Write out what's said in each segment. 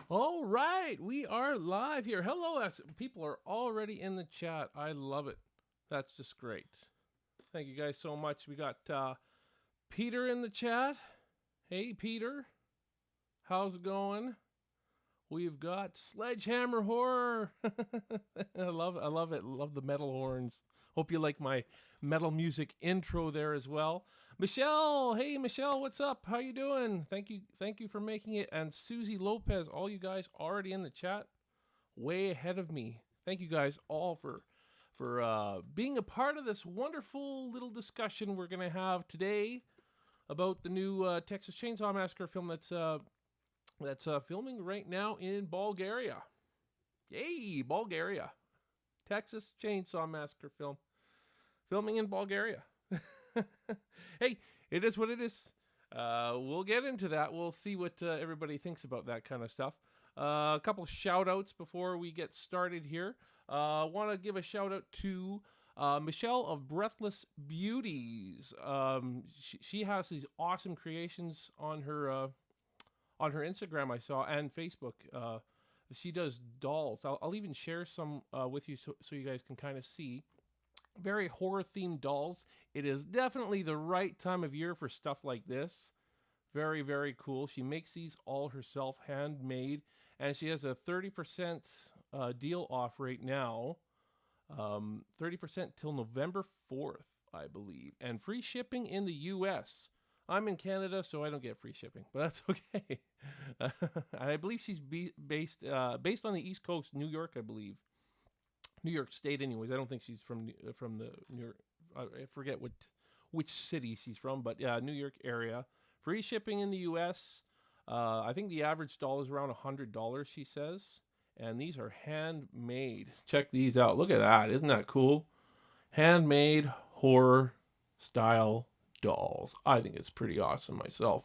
All right, we are live here. Hello, people are already in the chat. I love it. That's just great. Thank you guys so much. We got Peter in the chat. Hey, Peter. How's it going? We've got Sledgehammer Horror. I love it. Love the metal horns. Hope you like my metal music intro there as well. Michelle, hey Michelle, what's up? How you doing? Thank you for making it. And Susie Lopez, all you guys already in the chat, way ahead of me. Thank you guys all for being a part of this wonderful little discussion we're gonna have today about the new Texas Chainsaw Massacre film that's filming right now in Bulgaria. Yay, Bulgaria! Texas Chainsaw Massacre film filming in Bulgaria. Hey, it is what it is. We'll get into that. We'll see what everybody thinks about that kind of stuff. A couple shout outs before we get started here. Want to give a shout out to Michelle of Breathless Beauties. She has these awesome creations on her Instagram, I saw, and Facebook. She does dolls. I'll even share some with you so you guys can kind of see. Very horror-themed dolls. It is definitely the right time of year for stuff like this. Very, very cool. She makes these all herself, handmade, and she has a 30% deal off right now. 30% till November 4th, I believe, and free shipping in the U.S. I'm in Canada, so I don't get free shipping, but that's okay. I believe she's based on the East Coast, New York, I believe. New York State, anyways. I don't think she's from the New York. I forget which city she's from, but yeah, New York area. Free shipping in the U.S. I think the average doll is around $100. She says, and these are handmade. Check these out. Look at that. Isn't that cool? Handmade horror style dolls. I think it's pretty awesome myself.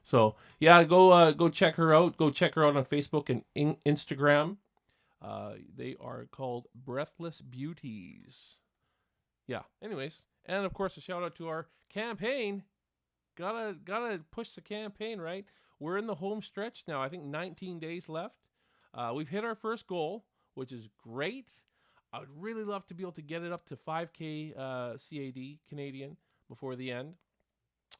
So yeah, go check her out. Go check her out on Facebook and Instagram. They are called Breathless Beauties. Yeah. Anyways, and of course a shout out to our campaign. Gotta push the campaign, right? We're in the home stretch now. I think 19 days left. We've hit our first goal, which is great. I would really love to be able to get it up to 5K CAD Canadian before the end.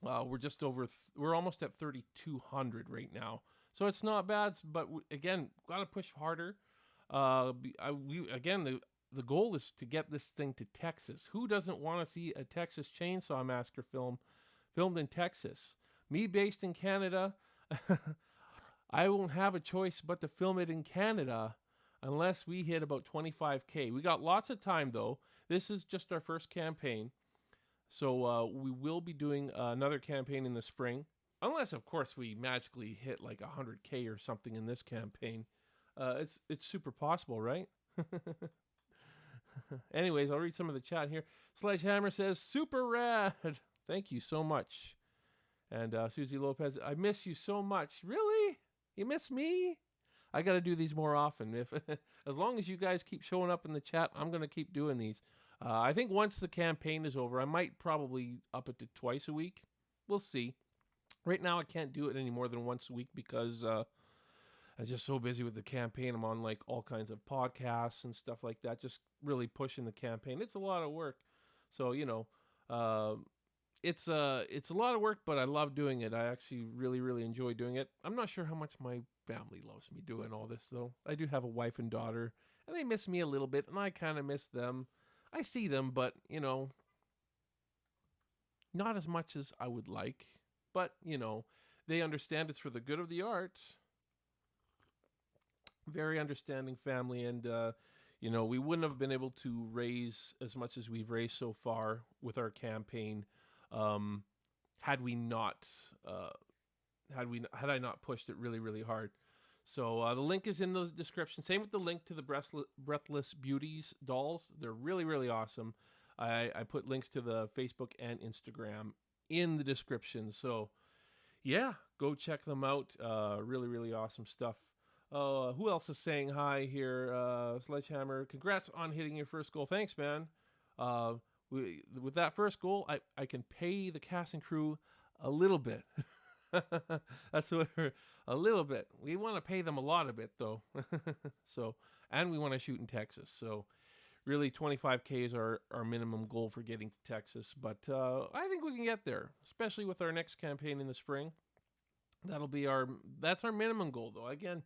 We're almost at 3,200 right now, so it's not bad. But again, gotta push harder. The goal is to get this thing to Texas. Who doesn't want to see a Texas Chainsaw Massacre film filmed in Texas? Me based in Canada, I won't have a choice but to film it in Canada unless we hit about 25K. We got lots of time though. This is just our first campaign. So we will be doing another campaign in the spring. Unless, of course, we magically hit like 100K or something in this campaign. It's super possible, right? Anyways, I'll read some of the chat here. Sledgehammer says, super rad. Thank you so much. And Susie Lopez, I miss you so much. Really? You miss me? I got to do these more often. As long as you guys keep showing up in the chat, I'm going to keep doing these. I think once the campaign is over, I might probably up it to twice a week. We'll see. Right now, I can't do it any more than once a week because I'm just so busy with the campaign. I'm on like all kinds of podcasts and stuff like that, just really pushing the campaign. It's a lot of work. So, it's a lot of work, but I love doing it. I actually really enjoy doing it. I'm not sure how much my family loves me doing all this though. I do have a wife and daughter, and they miss me a little bit, and I kind of miss them. I see them, but not as much as I would like. But they understand it's for the good of the art. Very understanding family, and we wouldn't have been able to raise as much as we've raised so far with our campaign, um, had we not uh, had I not pushed it really hard. So the link is in the description. Same with the link to the Breathless Beauties dolls. They're really awesome. I put links to the Facebook and Instagram in the description. So yeah, go check them out. Really awesome stuff. Who else is saying hi here? Sledgehammer, congrats on hitting your first goal. Thanks, man. Uh, with that first goal, I can pay the cast and crew a little bit. That's what a little bit. We want to pay them a lot of it though. So, and we want to shoot in Texas. So, really, 25K is our minimum goal for getting to Texas. But I think we can get there, especially with our next campaign in the spring. That's our minimum goal though. Again,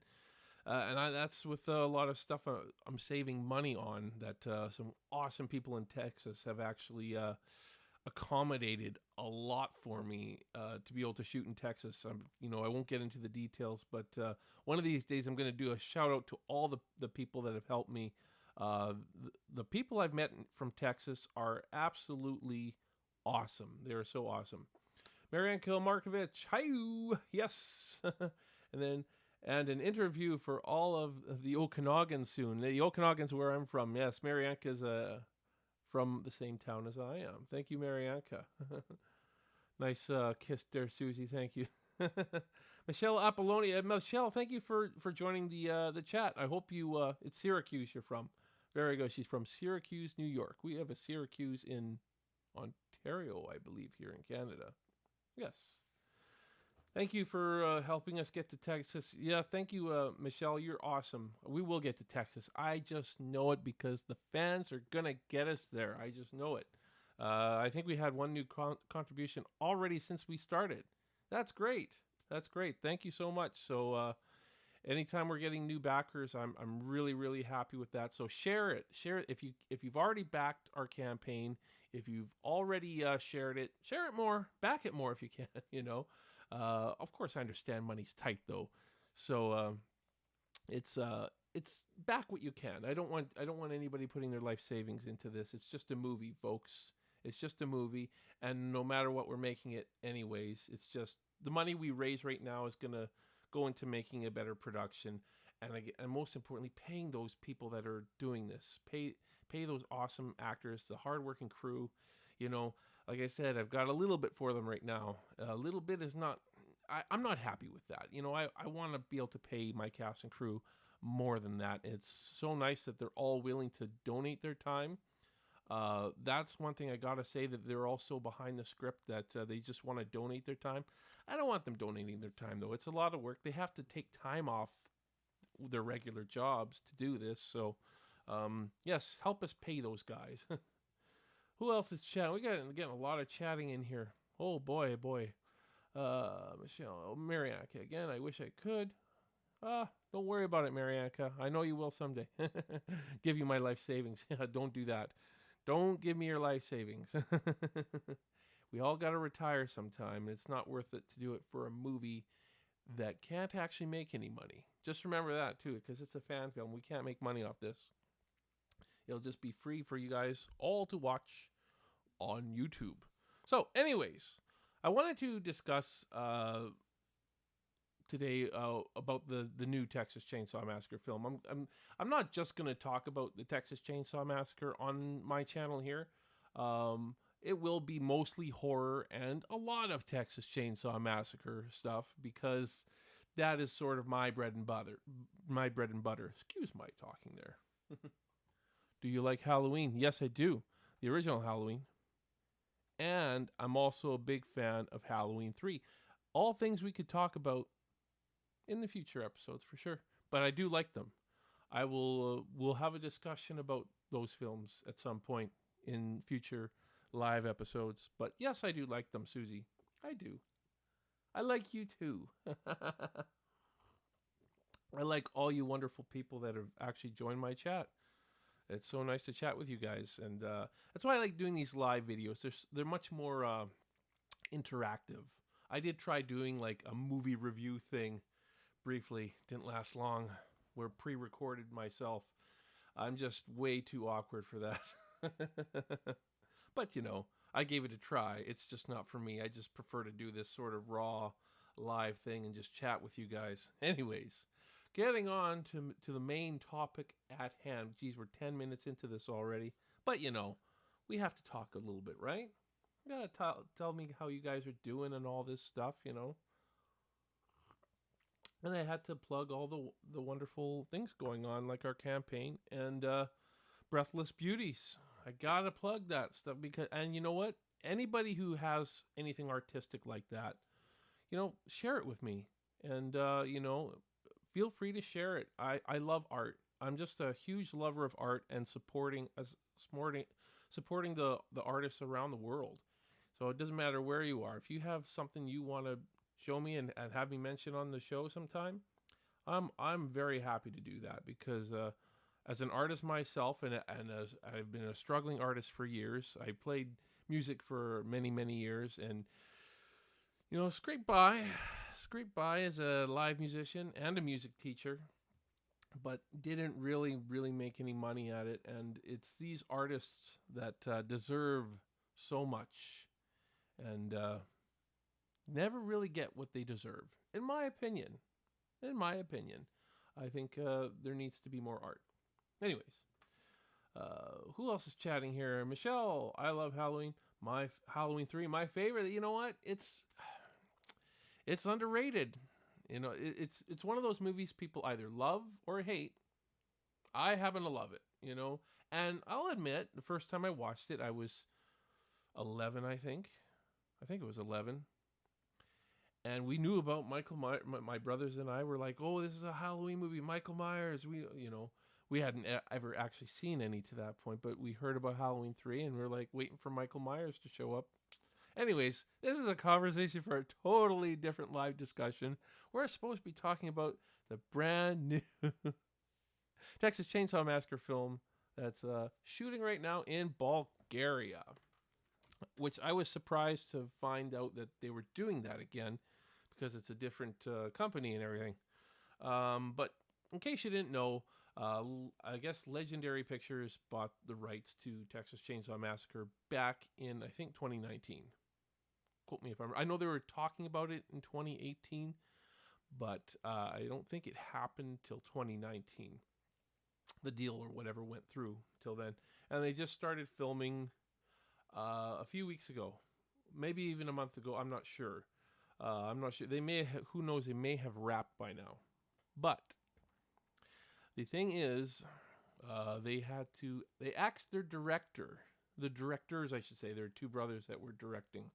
that's with a lot of stuff I'm saving money on that some awesome people in Texas have actually accommodated a lot for me to be able to shoot in Texas. I won't get into the details, but one of these days I'm going to do a shout out to all the people that have helped me. The people I've met from Texas are absolutely awesome. They are so awesome. Marianne Kilmarkovich, hi, yes, and an interview for all of the Okanogans soon. The Okanogans where I'm from. Yes, Marianka's from the same town as I am. Thank you, Marianka. Nice kiss there, Susie. Thank you. Michelle Apollonia. Michelle, thank you for joining the chat. I hope it's Syracuse you're from. Very good. She's from Syracuse, New York. We have a Syracuse in Ontario, I believe, here in Canada. Yes. Thank you for helping us get to Texas. Yeah, thank you, Michelle. You're awesome. We will get to Texas. I just know it because the fans are going to get us there. I just know it. I think we had one new contribution already since we started. That's great. That's great. Thank you so much. So anytime we're getting new backers, I'm really happy with that. So share it. Share it. If you've already backed our campaign, if you've already shared it, share it more. Back it more if you can, Of course, I understand money's tight though, so it's back what you can. I don't want anybody putting their life savings into this. It's just a movie, folks. It's just a movie, and no matter what we're making it, anyways, it's just the money we raise right now is gonna go into making a better production, and most importantly, paying those people that are doing this. Pay those awesome actors, the hardworking crew, Like I said, I've got a little bit for them right now. A little bit is not... I'm not happy with that. I want to be able to pay my cast and crew more than that. It's so nice that they're all willing to donate their time. That's one thing I got to say, that they're all so behind the script that they just want to donate their time. I don't want them donating their time, though. It's a lot of work. They have to take time off their regular jobs to do this. So, yes, help us pay those guys. Who else is chatting? We got getting a lot of chatting in here. Oh boy. Michelle, Marianka again. I wish I could. Don't worry about it, Marianka. I know you will someday. Give you my life savings. Don't do that. Don't give me your life savings. We all got to retire sometime, and it's not worth it to do it for a movie that can't actually make any money. Just remember that too, because it's a fan film. We can't make money off this. It'll just be free for you guys all to watch on YouTube. So, anyways, I wanted to discuss today about the new Texas Chainsaw Massacre film. I'm not just going to talk about the Texas Chainsaw Massacre on my channel here. It will be mostly horror and a lot of Texas Chainsaw Massacre stuff, because that is sort of my bread and butter. Excuse my talking there. Do you like Halloween? Yes, I do. The original Halloween. And I'm also a big fan of Halloween 3. All things we could talk about in the future episodes for sure. But I do like them. I will we'll have a discussion about those films at some point in future live episodes. But yes, I do like them, Susie. I do. I like you too. I like all you wonderful people that have actually joined my chat. It's so nice to chat with you guys, and that's why I like doing these live videos. They're much more interactive. I did try doing like a movie review thing briefly. Didn't last long. We're pre-recorded myself. I'm just way too awkward for that. But I gave it a try. It's just not for me. I just prefer to do this sort of raw live thing and just chat with you guys. Anyways, getting on to the main topic at hand. Geez, we're 10 minutes into this already. But we have to talk a little bit, right? You gotta tell me how you guys are doing and all this stuff. And I had to plug all the wonderful things going on, like our campaign and Breathless Beauties. I gotta plug that stuff because, and you know what? Anybody who has anything artistic like that, share it with me, and feel free to share it. I love art. I'm just a huge lover of art and supporting the artists around the world. So it doesn't matter where you are. If you have something you want to show me and have me mention on the show sometime, I'm very happy to do that because as an artist myself and as I've been a struggling artist for years. I played music for many years, and scraped by as a live musician and a music teacher, but didn't really make any money at it. And it's these artists that deserve so much and never really get what they deserve, in my opinion. I think there needs to be more art. Anyways, who else is chatting here? Michelle, I love Halloween. My Halloween 3, my favorite. You know what? It's underrated. It's one of those movies people either love or hate. I happen to love it. And I'll admit, the first time I watched it, I was 11, I think. I think it was 11. And we knew about Michael Myers. My brothers and I were like, "Oh, this is a Halloween movie, Michael Myers." We hadn't ever actually seen any to that point, but we heard about Halloween 3, and we are like waiting for Michael Myers to show up. Anyways, this is a conversation for a totally different live discussion. We're supposed to be talking about the brand new Texas Chainsaw Massacre film that's shooting right now in Bulgaria, which I was surprised to find out that they were doing that again because it's a different company and everything. But in case you didn't know, I guess Legendary Pictures bought the rights to Texas Chainsaw Massacre back in, I think, 2019. Quote me if I'm. I know they were talking about it in 2018, but I don't think it happened till 2019. The deal or whatever went through till then, and they just started filming a few weeks ago, maybe even a month ago. I'm not sure. They may have, who knows? They may have wrapped by now, but the thing is, they asked their the directors, I should say. There are two brothers that were directing.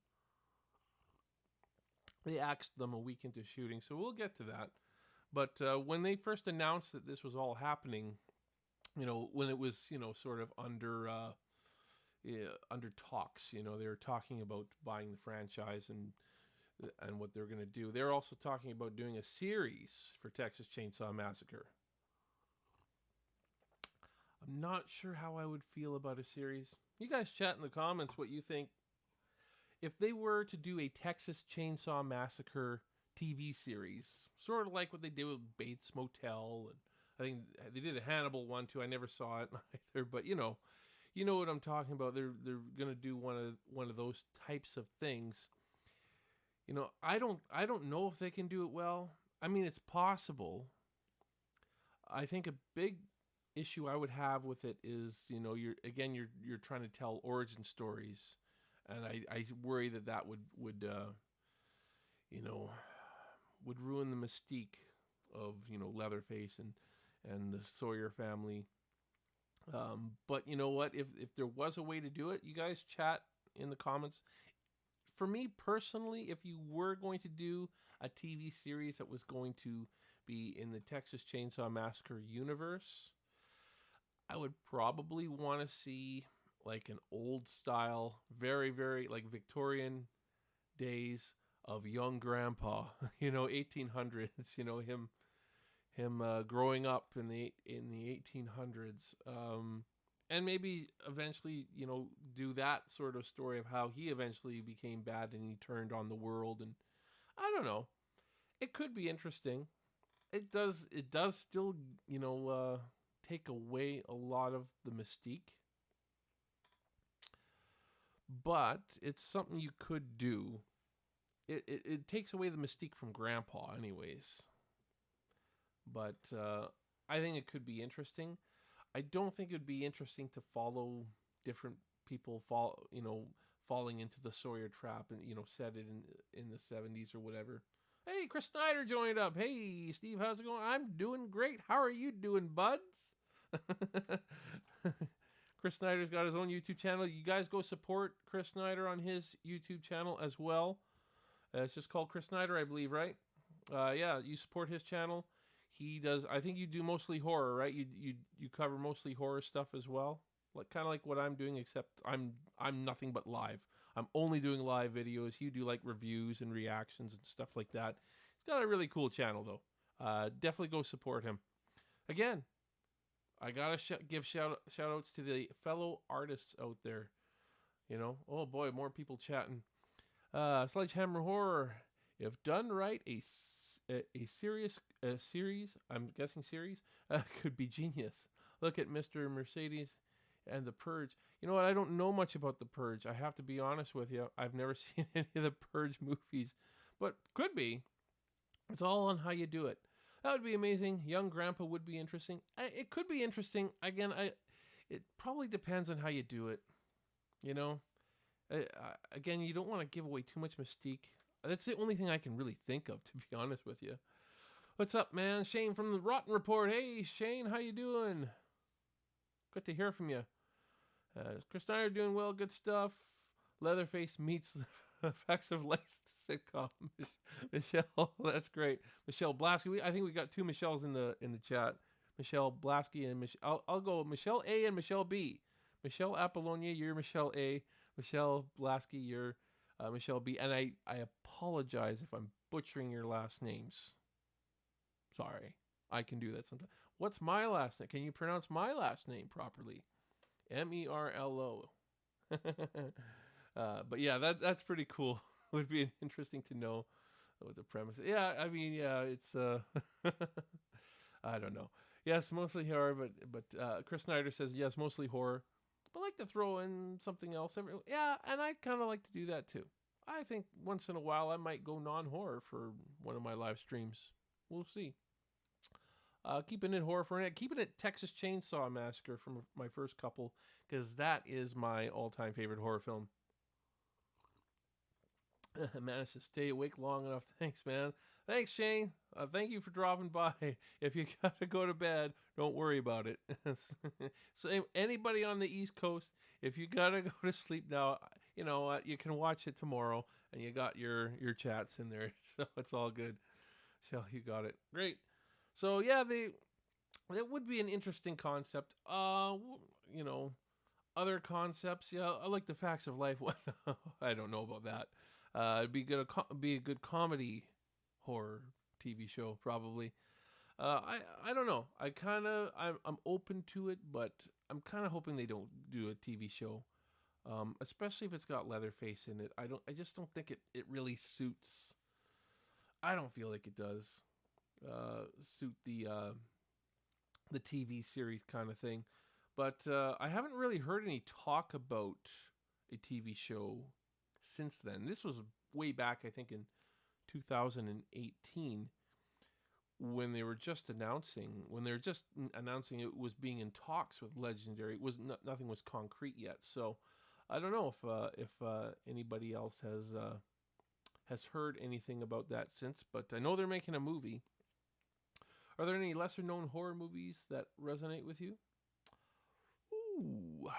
They axed them a week into shooting, so we'll get to that. But when they first announced that this was all happening, when it was, sort of under talks, they were talking about buying the franchise and what they're going to do. They're also talking about doing a series for Texas Chainsaw Massacre. I'm not sure how I would feel about a series. You guys chat in the comments what you think. If they were to do a Texas Chainsaw Massacre TV series, sort of like what they did with Bates Motel, and I think they did a Hannibal one too. I never saw it either, but you know what I'm talking about. They're gonna do one of those types of things. I don't know if they can do it well. I mean, it's possible. I think a big issue I would have with it is, you're trying to tell origin stories. And I worry that would ruin the mystique of Leatherface and the Sawyer family. But you know what? If there was a way to do it, you guys chat in the comments. For me personally, if you were going to do a TV series that was going to be in the Texas Chainsaw Massacre universe, I would probably want to see like an old style, very, very like Victorian days of young grandpa, 1800s, him growing up in the 1800s, and maybe eventually, do that sort of story of how he eventually became bad and he turned on the world, and I don't know. It could be interesting. It does still, take away a lot of the mystique, but it's something you could do. It takes away the mystique from Grandpa, anyways. But I think it could be interesting. I don't think it would be interesting to follow different people falling into the Sawyer trap and set it in the 70s or whatever. Hey, Chris Snyder joined up. Hey, Steve, how's it going? I'm doing great. How are you doing, buds? Chris Snyder's got his own YouTube channel. You guys go support Chris Snyder on his YouTube channel as well. It's just called Chris Snyder, I believe, right? Yeah, you support his channel. He does. I think you do mostly horror, right? You cover mostly horror stuff as well, like kind of like what I'm doing, except I'm nothing but live. I'm only doing live videos. You do like reviews and reactions and stuff like that. He's got a really cool channel though. Definitely go support him. Again, I gotta give shout outs to the fellow artists out there. Oh boy, more people chatting. Sledgehammer Horror, if done right, a series, I'm guessing series, could be genius. Look at Mr. Mercedes and The Purge. You know what? I don't know much about The Purge. I have to be honest with you. I've never seen any of the Purge movies, but could be. It's all on how you do it. That would be amazing. Young Grandpa would be interesting. It could be interesting. Again, it probably depends on how you do it. You know, again, you don't want to give away too much mystique. That's the only thing I can really think of, to be honest with you. What's up, man? Shane from the Rotten Report. Hey, Shane, how you doing? Good to hear from you. Chris Snyder doing well. Good stuff. Leatherface meets Facts of Life sitcom. Michelle, that's great. Michelle Blasky. I think we got two Michelles in the chat. Michelle Blasky and Michelle. I'll go Michelle A and Michelle B. Michelle Apollonia, you're Michelle A. Michelle Blasky, you're Michelle B. And I apologize if I'm butchering your last names. Sorry. I can do that sometimes. What's my last name? Can you pronounce my last name properly? Merlo. But yeah, that's pretty cool. It would be interesting to know what the premise is. Yeah, I mean, yeah, it's I don't know. Yes, mostly horror, but Chris Snyder says yes, mostly horror. But I like to throw in something else. Yeah, and I kind of like to do that too. I think once in a while I might go non-horror for one of my live streams. We'll see. Keeping it horror for a minute. Keeping it Texas Chainsaw Massacre from my first couple, because that is my all-time favorite horror film. Managed to stay awake long enough. Thanks, man. Thanks, Shane. Thank you for dropping by. If you gotta go to bed, don't worry about it. So anybody on the East Coast, if you gotta go to sleep now, you know what? You can watch it tomorrow, and you got your chats in there, so it's all good. Shell, you got it. Great. So yeah, that would be an interesting concept. Other concepts. Yeah, I like the Facts of Life one. I don't know about that. It'd be a good comedy horror TV show probably. I don't know. I'm open to it, but I'm kind of hoping they don't do a TV show, especially if it's got Leatherface in it. I just don't think it really suits. I don't feel like it does suit the TV series kind of thing. But I haven't really heard any talk about a TV show since then. This was way back, I think, in 2018 when they were just announcing it was being in talks with Legendary. It was nothing was concrete yet. So I don't know if anybody else has heard anything about that since. But I know they're making a movie. Are there any lesser known horror movies that resonate with you? Ooh.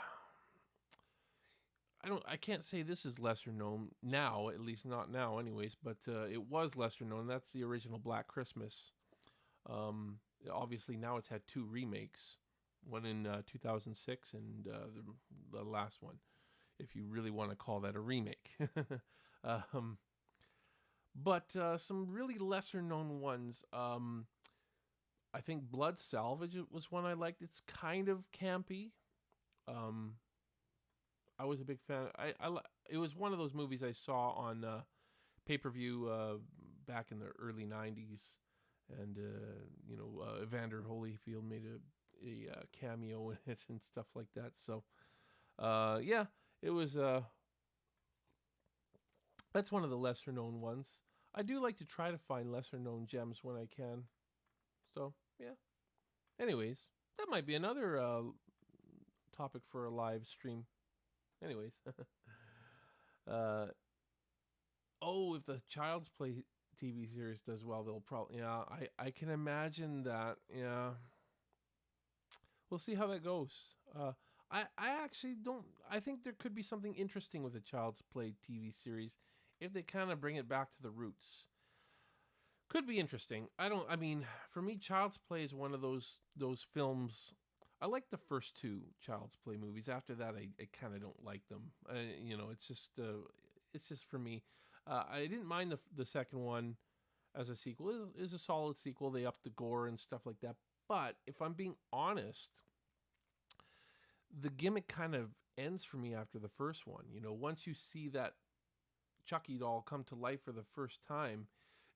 I can't say this is lesser known now, at least not now anyways, but it was lesser known. That's the original Black Christmas. Obviously now it's had two remakes. one in 2006, and the last one, if you really want to call that a remake. um, but some really lesser known ones. I think Blood Salvage was one I liked. It's kind of campy. Um, I was a big fan. It was one of those movies I saw on pay per view back in the early '90s, and Evander Holyfield made a cameo in it and stuff like that. So yeah, it was. That's one of the lesser known ones. I do like to try to find lesser known gems when I can. So yeah. Anyways, that might be another topic for a live stream. Anyways, uh, oh, if the Child's Play TV series does well, they'll probably I can imagine that. Yeah, we'll see how that goes. I actually don't. I think there could be something interesting with a Child's Play TV series if they kind of bring it back to the roots. Could be interesting. I don't. I mean, for me, Child's Play is one of those films. I like the first two Child's Play movies. After that, I kind of don't like them. It's just for me. I didn't mind the second one as a sequel. Is a solid sequel. They upped the gore and stuff like that. But if I'm being honest, the gimmick kind of ends for me after the first one. Once you see that Chucky doll come to life for the first time,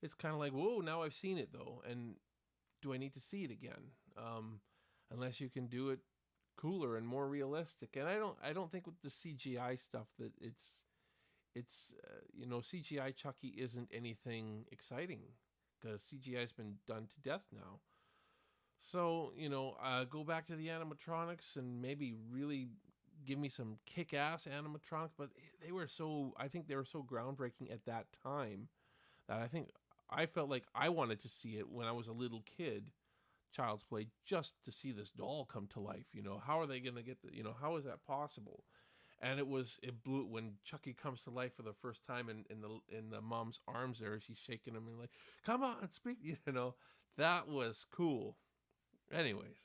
it's kind of like, whoa, now I've seen it though, and do I need to see it again? Unless you can do it cooler and more realistic. And I don't think with the CGI stuff that CGI Chucky isn't anything exciting because CGI has been done to death now. So go back to the animatronics and maybe really give me some kick-ass animatronics. But I think they were so groundbreaking at that time that I felt like I wanted to see it when I was a little kid, Child's Play, just to see this doll come to life. How are they going to get how is that possible? And it blew when Chucky comes to life for the first time in the mom's arms there. She's shaking him and like, come on, speak. That was cool. Anyways,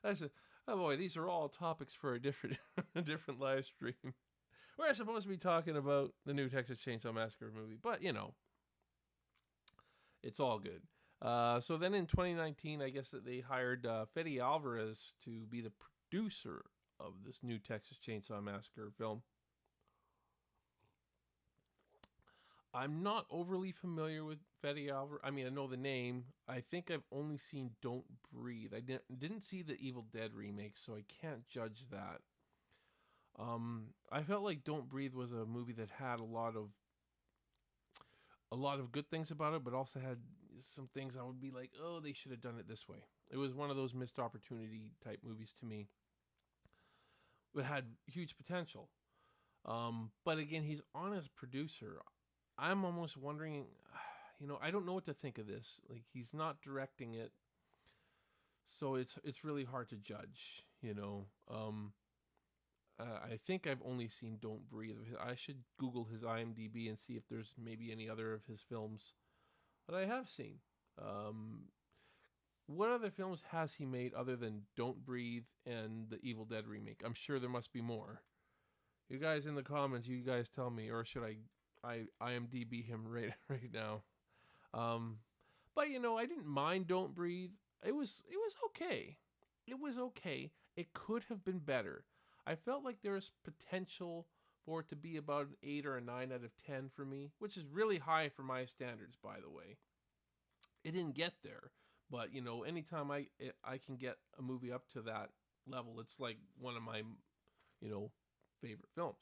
I said, oh boy, these are all topics for a different a different live stream. We're supposed to be talking about the new Texas Chainsaw Massacre movie, but it's all good. So then in 2019, I guess that they hired Fede Alvarez to be the producer of this new Texas Chainsaw Massacre film. I'm not overly familiar with Fede Alvarez. I mean, I know the name. I think I've only seen Don't Breathe. I didn't see the Evil Dead remake, so I can't judge that. I felt like Don't Breathe was a movie that had a lot of good things about it, but also had some things I would be like, oh, they should have done it this way. It was one of those missed opportunity type movies to me, but had huge potential. But again, he's on as producer. I'm almost wondering, I don't know what to think of this. Like, he's not directing it, so it's really hard to judge. I think I've only seen Don't Breathe. I should Google his IMDb and see if there's maybe any other of his films that I have seen. What other films has he made other than Don't Breathe and the Evil Dead remake? I'm sure there must be more. You guys in the comments, you guys tell me, or should I IMDb him right now? But I didn't mind Don't Breathe. It was okay. It was okay. It could have been better. I felt like there was potential for it to be about an 8 or a 9 out of 10 for me, which is really high for my standards, by the way. It didn't get there, but anytime I can get a movie up to that level, it's like one of my favorite films.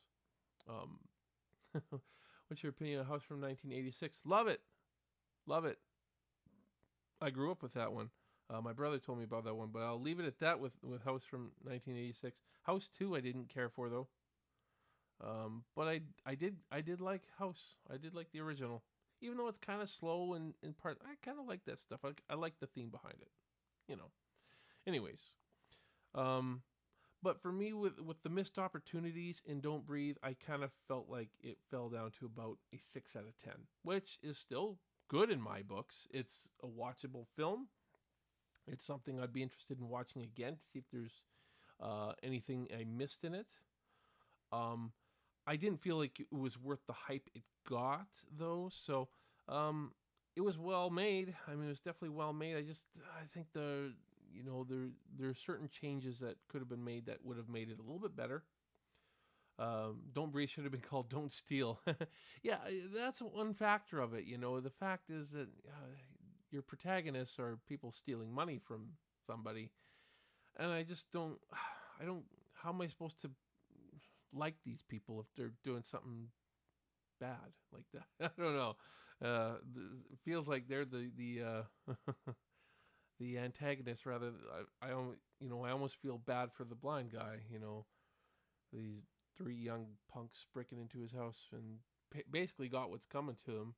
What's your opinion on House from 1986? Love it. Love it. I grew up with that one. My brother told me about that one, but I'll leave it at that with House from 1986. House 2 I didn't care for though. But I did like House. I did like the original. Even though it's kind of slow in parts, I kind of like that stuff. I like the theme behind it. Anyways, but for me, with the missed opportunities in Don't Breathe, I kind of felt like it fell down to about a 6 out of 10, which is still good in my books. It's a watchable film. It's something I'd be interested in watching again to see if there's anything I missed in it. Um, I didn't feel like it was worth the hype it got, though. So um, it was well made. I mean, it was definitely well made. I think there are certain changes that could have been made that would have made it a little bit better. Don't Breathe should have been called Don't Steal. Yeah, that's one factor of it. The fact is that your protagonists are people stealing money from somebody, and I just don't. I don't. How am I supposed to like these people if they're doing something bad like that? I don't know. It feels like they're the the antagonist rather. I almost feel bad for the blind guy. These three young punks breaking into his house and basically got what's coming to him.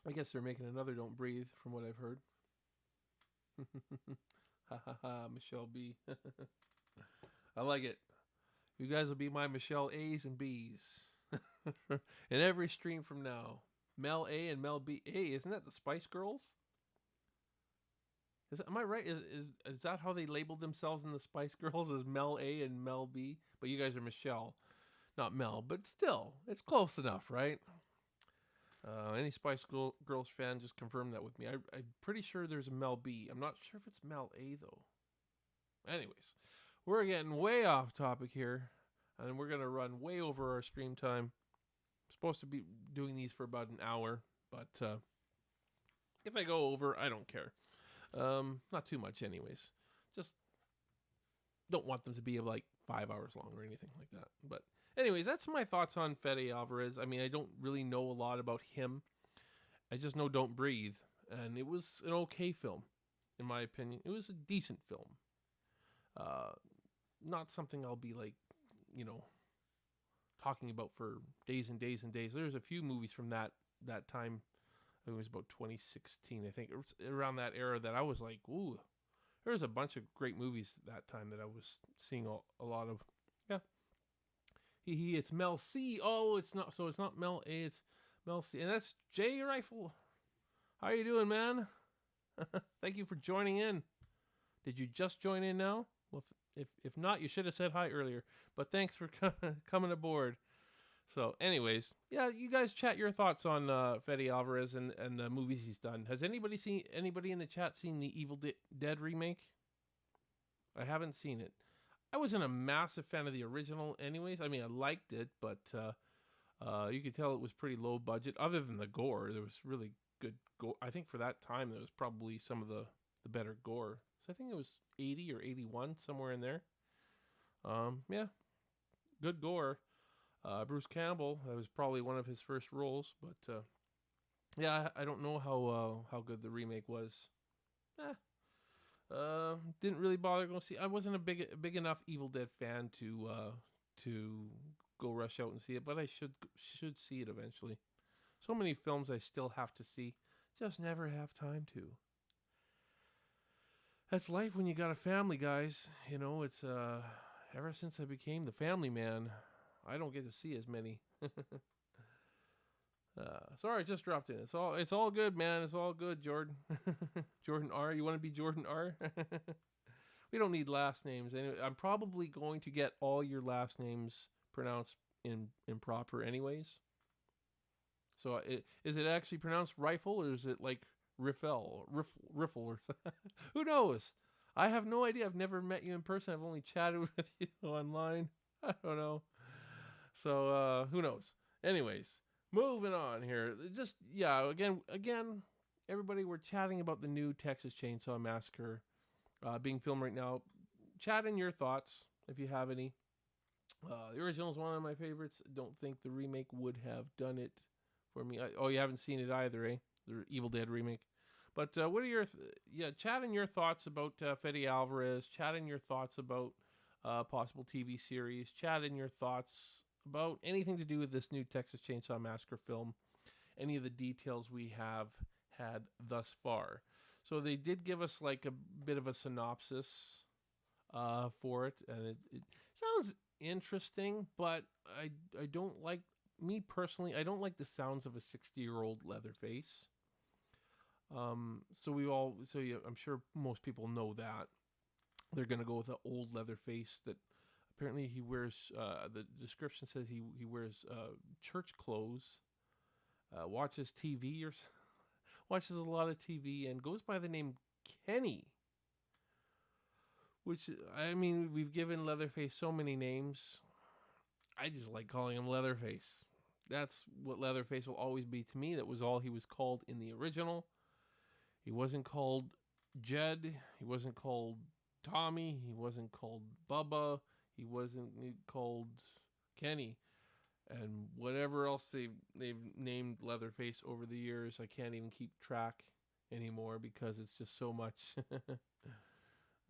I guess they're making another Don't Breathe, from what I've heard. Ha ha ha, Michelle B. I like it. You guys will be my Michelle A's and B's. In every stream from now. Mel A and Mel B. Hey, isn't that the Spice Girls? Am I right? Is that how they labeled themselves in the Spice Girls, as Mel A and Mel B? But you guys are Michelle, not Mel. But still, it's close enough, right? Any Girls fan, just confirm that with me. I'm pretty sure there's a Mel B. I'm not sure if it's Mel A, though. Anyways, we're getting way off topic here, and we're going to run way over our stream time. I'm supposed to be doing these for about an hour, but if I go over, I don't care. Not too much, anyways. Just don't want them to be like 5 hours long or anything like that. But anyways, that's my thoughts on Fede Alvarez. I mean, I don't really know a lot about him. I just know Don't Breathe, and it was an okay film, in my opinion. It was a decent film. Not something I'll be like, talking about for days and days and days. There's a few movies from that time. I think it was about 2016, I think. It was around that era that I was like, ooh. There was a bunch of great movies that time that I was seeing a lot of. Yeah. It's Mel C. Oh, it's not. So it's not Mel A. It's Mel C. And that's Jay Rifle. How you doing, man? Thank you for joining in. Did you just join in now? Well, if not, you should have said hi earlier. But thanks for coming aboard. So, anyways, yeah, you guys chat your thoughts on Fede Alvarez and the movies he's done. Has anybody in the chat seen the Evil Dead remake? I haven't seen it. I wasn't a massive fan of the original anyways. I mean, I liked it, but you could tell it was pretty low budget. Other than the gore, there was really good gore. I think for that time, there was probably some of the better gore. So I think it was 80 or 81, somewhere in there. Yeah, good gore. Bruce Campbell, that was probably one of his first roles, but yeah, I don't know how good the remake was. Didn't really bother going to see. I wasn't a big enough Evil Dead fan to go rush out and see it, but I should see it eventually. So many films I still have to see, just never have time to. That's life when you got a family, guys. It's ever since I became the family man, I don't get to see as many. Sorry, I just dropped in. It's all good, man. It's all good, Jordan. Jordan R. You want to be Jordan R? We don't need last names. Anyway, I'm probably going to get all your last names pronounced improper anyways. So is it actually pronounced rifle, or is it like riffle or who knows? I have no idea. I've never met you in person. I've only chatted with you online. I don't know. So who knows? Anyways, moving on here. Just again, everybody, we're chatting about the new Texas Chainsaw Massacre being filmed right now. Chat in your thoughts if you have any. The original is one of my favorites. Don't think the remake would have done it for me. You haven't seen it either, eh? The Evil Dead remake. But what are your chat in your thoughts about Fede Alvarez? Chat in your thoughts about possible TV series. Chat in your thoughts about anything to do with this new Texas Chainsaw Massacre film. Any of the details we have had thus far. So they did give us like a bit of a synopsis for it, and it sounds interesting, but I don't like, me personally, I don't like the sounds of a 60-year-old Leatherface. I'm sure most people know that they're gonna go with the old Leatherface that apparently he wears. The description says he wears church clothes, watches TV or watches a lot of TV, and goes by the name Kenny. Which, I mean, we've given Leatherface so many names. I just like calling him Leatherface. That's what Leatherface will always be to me. That was all he was called in the original. He wasn't called Jed. He wasn't called Tommy. He wasn't called Bubba. He wasn't called Kenny. And whatever else they've named Leatherface over the years, I can't even keep track anymore because it's just so much.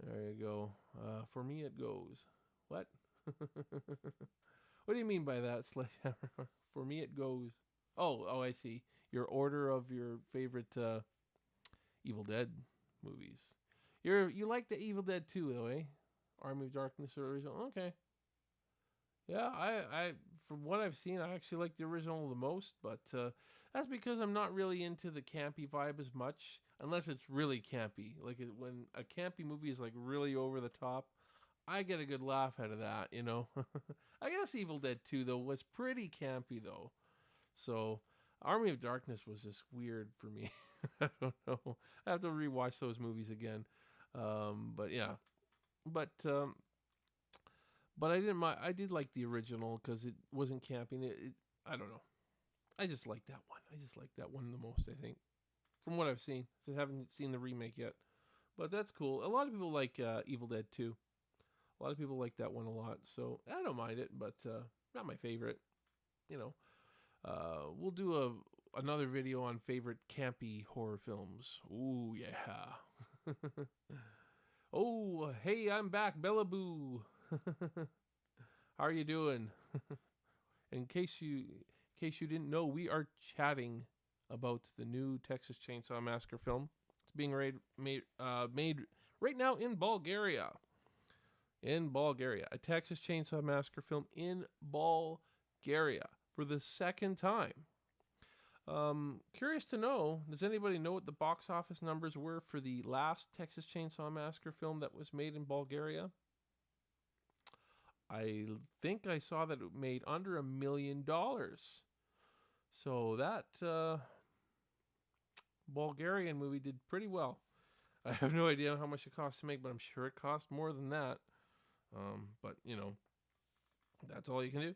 There you go. For me, it goes. What? What do you mean by that, Sledgehammer? For me, it goes. Oh, I see. Your order of your favorite Evil Dead movies. You like the Evil Dead 2, though, eh? Army of Darkness original. Okay. Yeah, I from what I've seen, I actually like the original the most, but that's because I'm not really into the campy vibe as much, unless it's really campy. Like when a campy movie is like really over the top, I get a good laugh out of that, you know. I guess Evil Dead 2 though was pretty campy though. So Army of Darkness was just weird for me. I don't know. I have to rewatch those movies again. But yeah. But I didn't mind. I did like the original because it wasn't camping. I don't know. I just like that one. I just like that one the most. I think from what I've seen. I haven't seen the remake yet, but that's cool. A lot of people like Evil Dead 2. A lot of people like that one a lot, so I don't mind it, but not my favorite. You know, we'll do another video on favorite campy horror films. Ooh yeah. Oh hey, I'm back, Bellaboo. How are you doing? In case you didn't know, we are chatting about the new Texas Chainsaw Massacre film. It's being made right now in Bulgaria. In Bulgaria, a Texas Chainsaw Massacre film in Bulgaria for the second time. Curious to know, does anybody know what the box office numbers were for the last Texas Chainsaw Massacre film that was made in Bulgaria? I think I saw that it made under $1 million. So that Bulgarian movie did pretty well. I have no idea how much it cost to make, but I'm sure it cost more than that. But, you know, that's all you can do.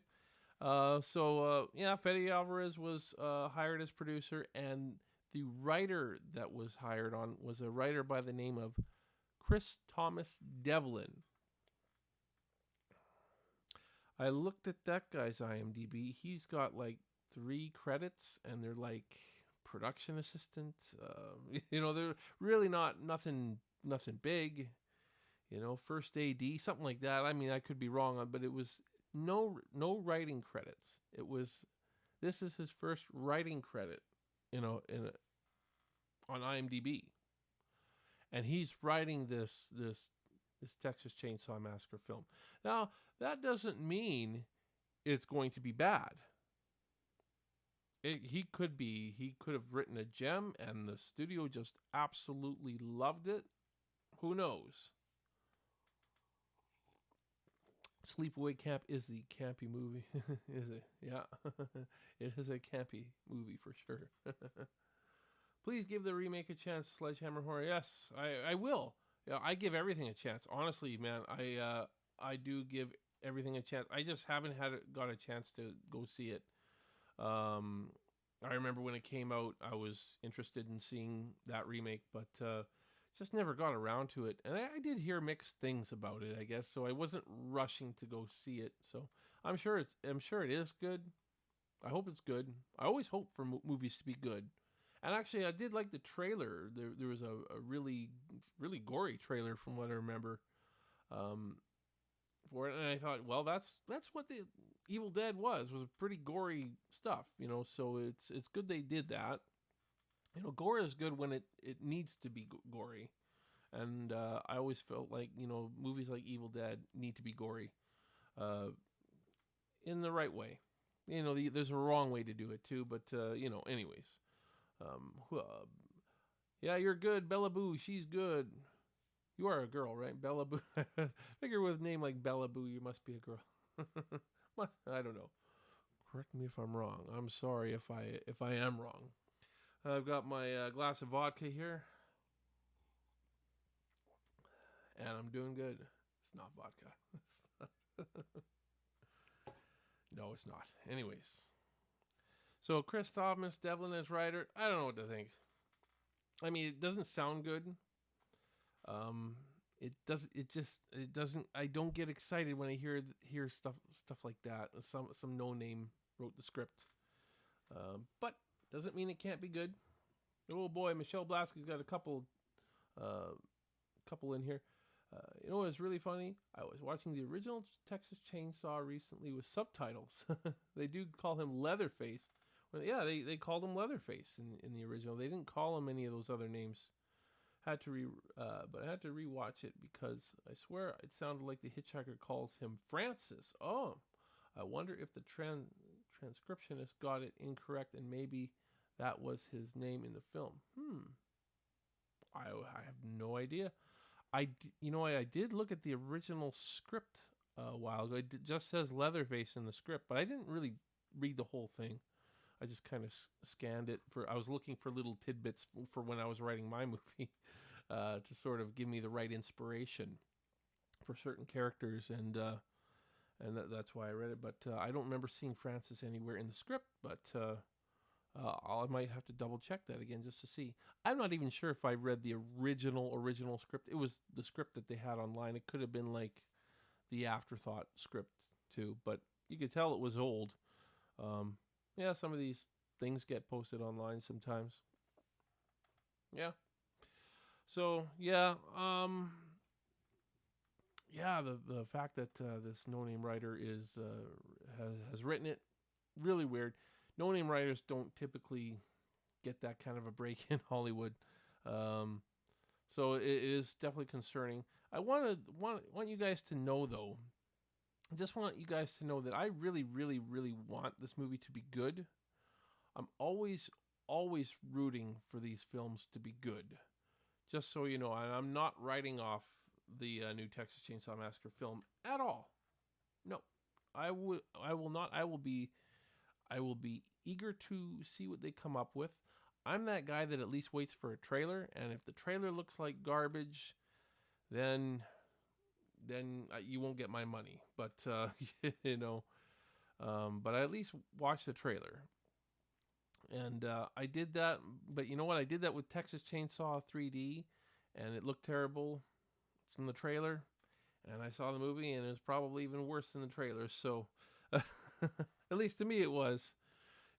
Yeah, Fede Alvarez was hired as producer, and the writer that was hired on was a writer by the name of Chris Thomas Devlin. I looked at that guy's IMDb. He's got like 3 credits, and they're like production assistant. You know, they're really nothing big. You know, first AD, something like that. I mean, I could be wrong on, but it was no writing credits. This is his first writing credit, you know, on IMDb, and he's writing this Texas Chainsaw Massacre film. Now, that doesn't mean it's going to be bad. He could have written a gem and the studio just absolutely loved it. Who knows? Sleepaway Camp is the campy movie. Is it? Yeah. It is a campy movie for sure. Please give the remake a chance, Sledgehammer Horror. Yes, I will. Yeah, I give everything a chance. Honestly, man, I do give everything a chance. I just haven't got a chance to go see it. I remember when it came out, I was interested in seeing that remake, but just never got around to it. And I did hear mixed things about it, I guess, so I wasn't rushing to go see it. So I'm sure it is good. I hope it's good. I always hope for movies to be good. And actually, I did like the trailer. There was a really gory trailer from what I remember for it, and I thought, well, that's what the Evil Dead was pretty gory stuff, you know. So it's good they did that. You know, gore is good when it needs to be gory, and I always felt like, you know, movies like Evil Dead need to be gory, in the right way. You know, there's a wrong way to do it too, but you know, anyways. Yeah, you're good, Bella Boo. She's good. You are a girl, right? Bella Boo. Figure with a name like Bella Boo, you must be a girl. I don't know. Correct me if I'm wrong. I'm sorry if I am wrong. I've got my glass of vodka here, and I'm doing good. It's not vodka. No, it's not. Anyways, so Christoph Miss Devlin as writer. I don't know what to think. I mean, it doesn't sound good. Um, it does. It just. It doesn't. I don't get excited when I hear stuff like that. Some no name wrote the script. But doesn't mean it can't be good. Oh boy, Michelle Blasky's got a uh, couple in here. You know what's really funny? I was watching the original Texas Chainsaw recently with subtitles. They do call him Leatherface. Well, yeah, they called him Leatherface in the original. They didn't call him any of those other names. But I had to rewatch it because I swear it sounded like the hitchhiker calls him Francis. Oh, I wonder if the transcriptionist got it incorrect and maybe that was his name in the film. I have no idea. I did look at the original script a while ago. It just says Leatherface in the script, but I didn't really read the whole thing. I just kind of scanned it for. I was looking for little tidbits for when I was writing my movie, to sort of give me the right inspiration for certain characters, and that's why I read it. But I don't remember seeing Francis anywhere in the script. But I might have to double check that again just to see. I'm not even sure if I read the original script. It was the script that they had online. It could have been like the afterthought script too, but you could tell it was old. Um, yeah, some of these things get posted online sometimes. Yeah. So yeah, the fact that this no name writer has written it, really weird. No name writers don't typically get that kind of a break in Hollywood. Um, so it is definitely concerning. I want you guys to know though. I just want you guys to know that I really, really, really want this movie to be good. I'm always rooting for these films to be good. Just so you know, and I'm not writing off the new Texas Chainsaw Massacre film at all. No, I will not. I will be eager to see what they come up with. I'm that guy that at least waits for a trailer, and if the trailer looks like garbage, then you won't get my money. But you know, but I at least watch the trailer. And I did that, but you know what? I did that with Texas Chainsaw 3D, and it looked terrible from the trailer. And I saw the movie, and it was probably even worse than the trailer. So, at least to me, it was.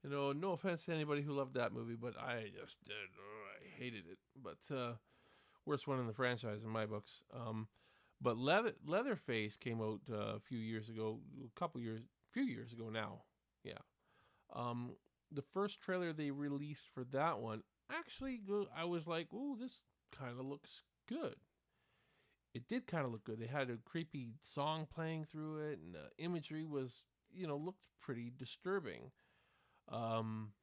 You know, no offense to anybody who loved that movie, but I just did. I hated it. But worst one in the franchise in my books. But Leatherface came out a few years ago, few years ago now. Yeah. Um, the first trailer they released for that one actually, I was like, "Ooh, this kind of looks good." It did kind of look good. They had a creepy song playing through it, and the imagery was, looked pretty disturbing. Um,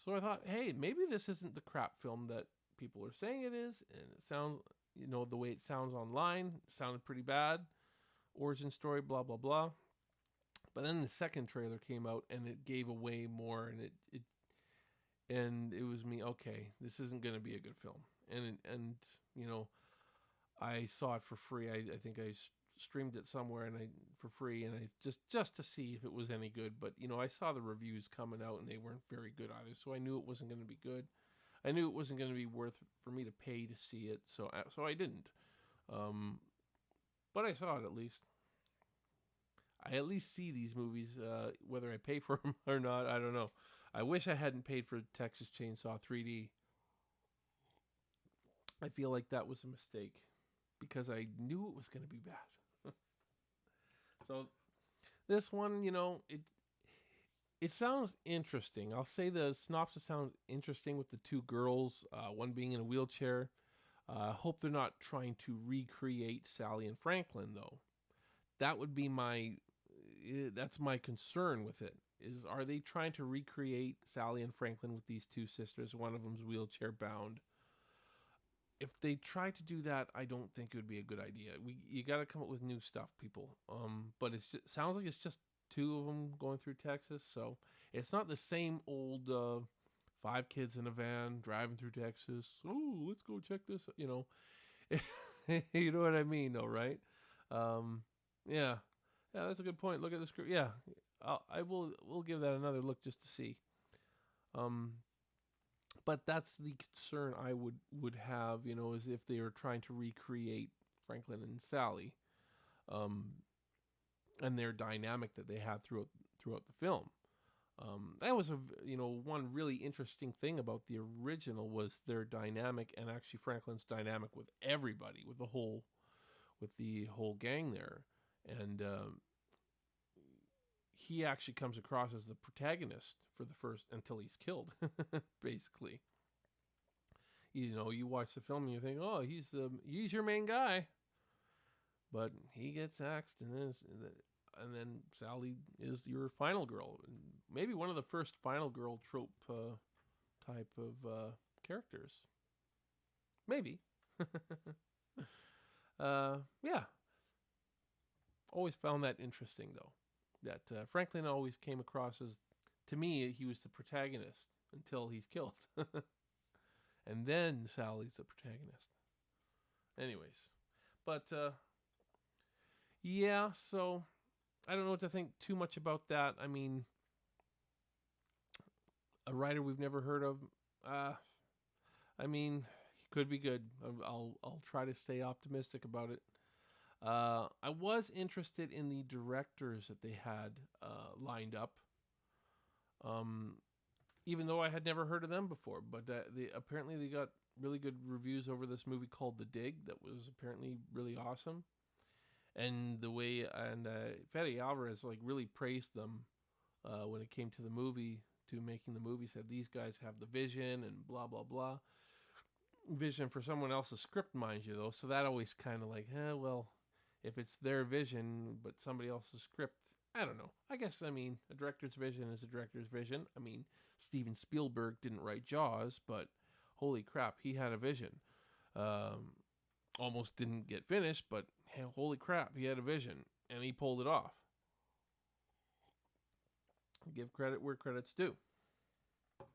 so I thought, hey, maybe this isn't the crap film that people are saying it is, and it sounds, the way it sounds online, sounded pretty bad. Origin story, blah blah blah. But then the second trailer came out, and it gave away more, and it was me. Okay, this isn't going to be a good film, and you know, I saw it for free. I think I streamed it somewhere and I for free, and I just to see if it was any good. But I saw the reviews coming out, and they weren't very good either. So I knew it wasn't going to be good. I knew it wasn't going to be worth for me to pay to see it. So I didn't. Um, but I saw it at least. I at least see these movies, whether I pay for them or not. I don't know. I wish I hadn't paid for Texas Chainsaw 3D. I feel like that was a mistake because I knew it was going to be bad. So this one, it sounds interesting. I'll say the synopsis sounds interesting with the two girls, one being in a wheelchair. I hope they're not trying to recreate Sally and Franklin, though. That would be that's my concern with it. Are they trying to recreate Sally and Franklin with these two sisters? One of them's wheelchair bound. if they try to do that, I don't think it would be a good idea. You got to come up with new stuff, people. But sounds like it's just two of them going through Texas, so it's not the same old five kids in a van driving through Texas. Oh, let's go check this. You know what I mean, though, right? Um, yeah, yeah, that's a good point. Look at the script. Yeah, we'll give that another look just to see. Um, but that's the concern I would have, is if they were trying to recreate Franklin and Sally, um, and their dynamic that they had throughout the film. That was one really interesting thing about the original was their dynamic, and actually Franklin's dynamic with everybody, with the whole gang there, and he actually comes across as the protagonist for the first until he's killed, basically. You watch the film and you think, oh, he's your main guy, but he gets axed, and then Sally is your final girl, maybe one of the first final girl trope type of characters, maybe. Yeah, always found that interesting though. That Franklin always came across as, to me, he was the protagonist until he's killed. And then Sally's the protagonist. Anyways, but yeah, so I don't know what to think too much about that. I mean, a writer we've never heard of. I mean, he could be good. I'll try to stay optimistic about it. I was interested in the directors that they had lined up. Um, Even though I had never heard of them before, but apparently they got really good reviews over this movie called The Dig that was apparently really awesome. And Fede Alvarez really praised them when it came to the movie, to making the movie. Said these guys have the vision and blah blah blah. Vision for someone else's script, mind you, though. So that always kind of well, if it's their vision but somebody else's script, I don't know. I guess, a director's vision is a director's vision. Steven Spielberg didn't write Jaws, but holy crap, he had a vision. Almost didn't get finished, but holy crap, he had a vision, and he pulled it off. Give credit where credit's due. At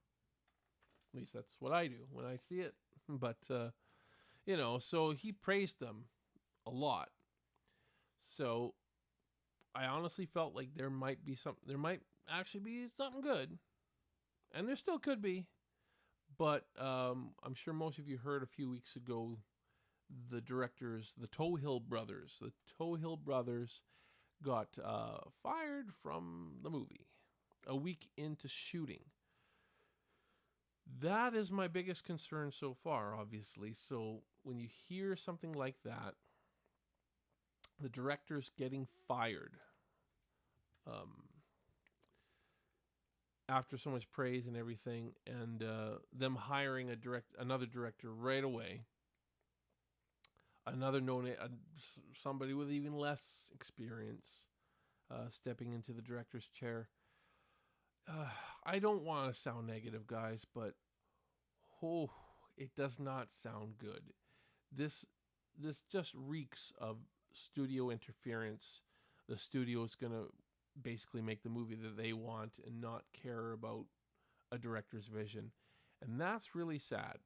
least that's what I do when I see it. But, so he praised them a lot. So I honestly felt like there might actually be something good. And there still could be. But I'm sure most of you heard a few weeks ago the directors, the Toe Hill brothers got fired from the movie a week into shooting. That is my biggest concern so far, obviously. So when you hear something like that, the directors getting fired after so much praise and everything, and them hiring another director right away, somebody with even less experience stepping into the director's chair. I don't want to sound negative, guys, but it does not sound good. This just reeks of studio interference. The studio is going to basically make the movie that they want and not care about a director's vision. And that's really sad.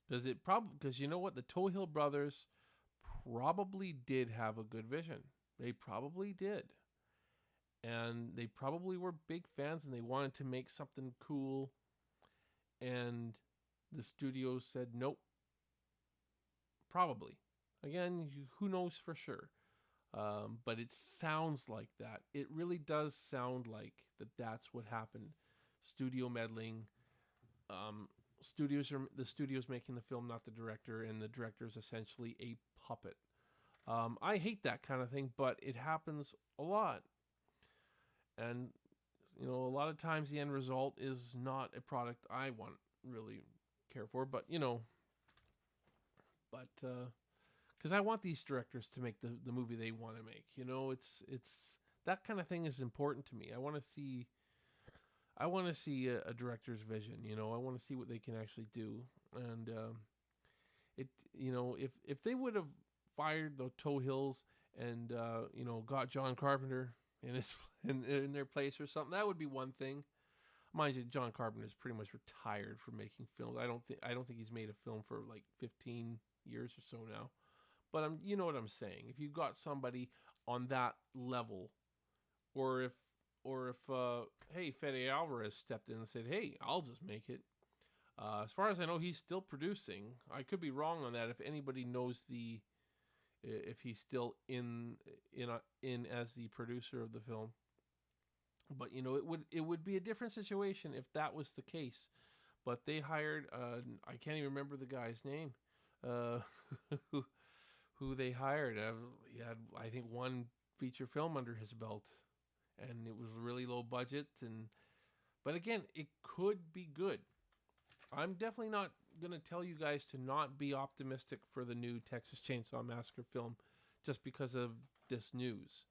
Because you know what? The Toe Hill brothers probably did have a good vision. They probably did. And they probably were big fans and they wanted to make something cool. And the studio said, nope. Probably. Again, who knows for sure. But it sounds like that. It really does sound like that's what happened. Studio meddling. The studio's making the film, not the director, and the director is essentially a puppet. I hate that kind of thing, but it happens a lot. And, a lot of times the end result is not a product I really care for, but, because I want these directors to make the movie they want to make. It's that kind of thing is important to me. I want to see a director's vision. I want to see what they can actually do, and it if they would have fired the Toe Hills and got John Carpenter in his in their place or something, that would be one thing. Mind you, John Carpenter is pretty much retired from making films. I don't think he's made a film for like 15 years or so now. But you know what I'm saying. If you got somebody on that level, or if hey, Fede Alvarez stepped in and said, "Hey, I'll just make it." As far as I know, he's still producing. I could be wrong on that. If anybody knows if he's still in as the producer of the film, but it would be a different situation if that was the case. But they hired I can't even remember the guy's name, uh, who who they hired. He had, I think, one feature film under his belt, and it was really low budget. But again, it could be good. I'm definitely not going to tell you guys to not be optimistic for the new Texas Chainsaw Massacre film just because of this news.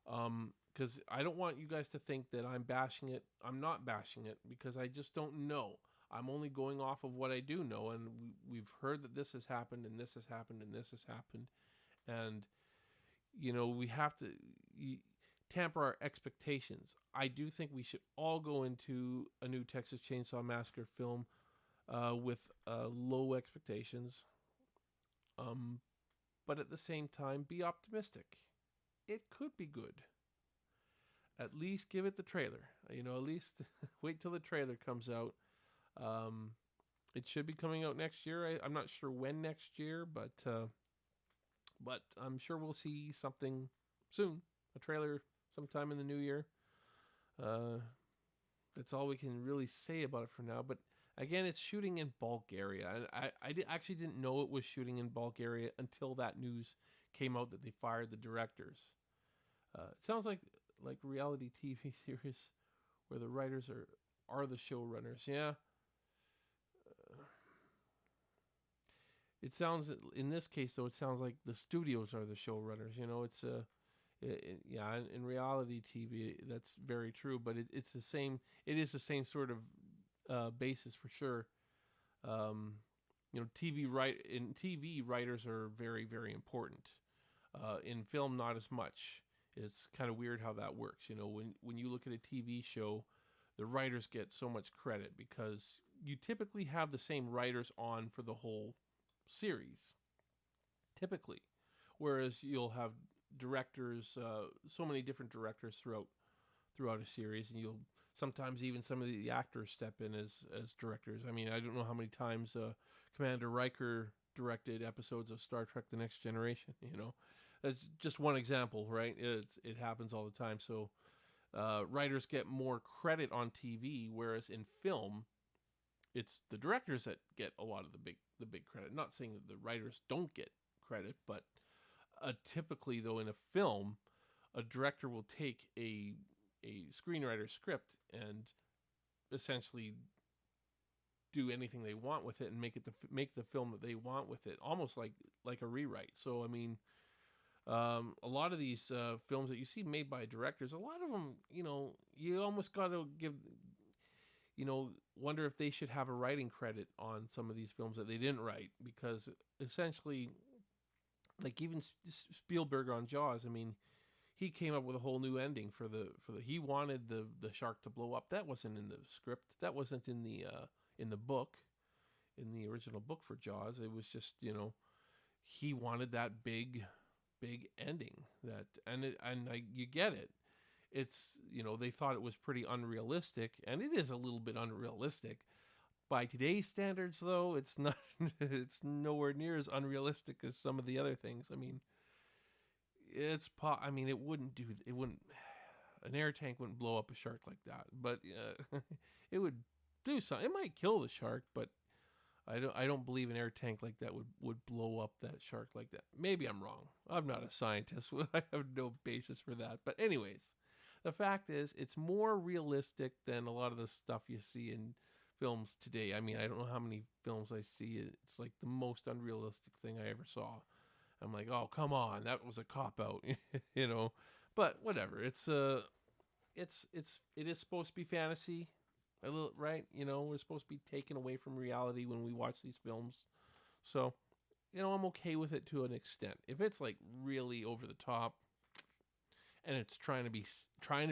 Because I don't want you guys to think that I'm bashing it. I'm not bashing it because I just don't know. I'm only going off of what I do know, and we've heard that this has happened, and this has happened, and this has happened, and we have to tamper our expectations. I do think we should all go into a new Texas Chainsaw Massacre film with low expectations, but at the same time, be optimistic. It could be good. At least give it the trailer. At least wait till the trailer comes out. Um, it should be coming out next year. I'm not sure when next year, but I'm sure we'll see something soon. A trailer sometime in the new year. Uh, that's all we can really say about it for now. But again, it's shooting in Bulgaria. And actually didn't know it was shooting in Bulgaria until that news came out that they fired the directors. It sounds like reality TV series where the writers are the showrunners. Yeah. It sounds, in this case though, it sounds like the studios are the showrunners. Yeah, in reality TV, that's very true. But it's the same. It is the same sort of basis for sure. Um, TV writers are very, very important. In film, not as much. It's kind of weird how that works. When you look at a TV show, the writers get so much credit because you typically have the same writers on for the whole series, typically. Whereas you'll have directors, so many different directors throughout a series, and you'll sometimes even some of the actors step in as directors. I mean, I don't know how many times Commander Riker directed episodes of Star Trek: The Next Generation. That's just one example, right? It happens all the time. So writers get more credit on TV, whereas in film, it's the directors that get a lot of the big credit. Not saying that the writers don't get credit, but typically though in a film, a director will take a screenwriter script and essentially do anything they want with it and make the film that they want with it, almost like a rewrite. So I mean, a lot of these films that you see made by directors, a lot of them, you almost got to wonder if they should have a writing credit on some of these films that they didn't write, because essentially, like even Spielberg on Jaws, I mean, he came up with a whole new ending for the he wanted the shark to blow up. That wasn't in the script. That wasn't in the book, in the original book for Jaws. It was just, he wanted that big ending, you get it. It's, they thought it was pretty unrealistic, and it is a little bit unrealistic by today's standards, though. It's not it's nowhere near as unrealistic as some of the other things. I mean, it wouldn't an air tank wouldn't blow up a shark like that, but it would do something. It might kill the shark, but I don't believe an air tank like that would blow up that shark like that. Maybe I'm wrong. I'm not a scientist. I have no basis for that. But anyways, the fact is, it's more realistic than a lot of the stuff you see in films today. I mean, I don't know how many films I see. It's like the most unrealistic thing I ever saw. I'm like, oh, come on, that was a cop out, But whatever. It is supposed to be fantasy, a little, right? We're supposed to be taken away from reality when we watch these films. So I'm okay with it to an extent. If it's like really over the top and it's trying to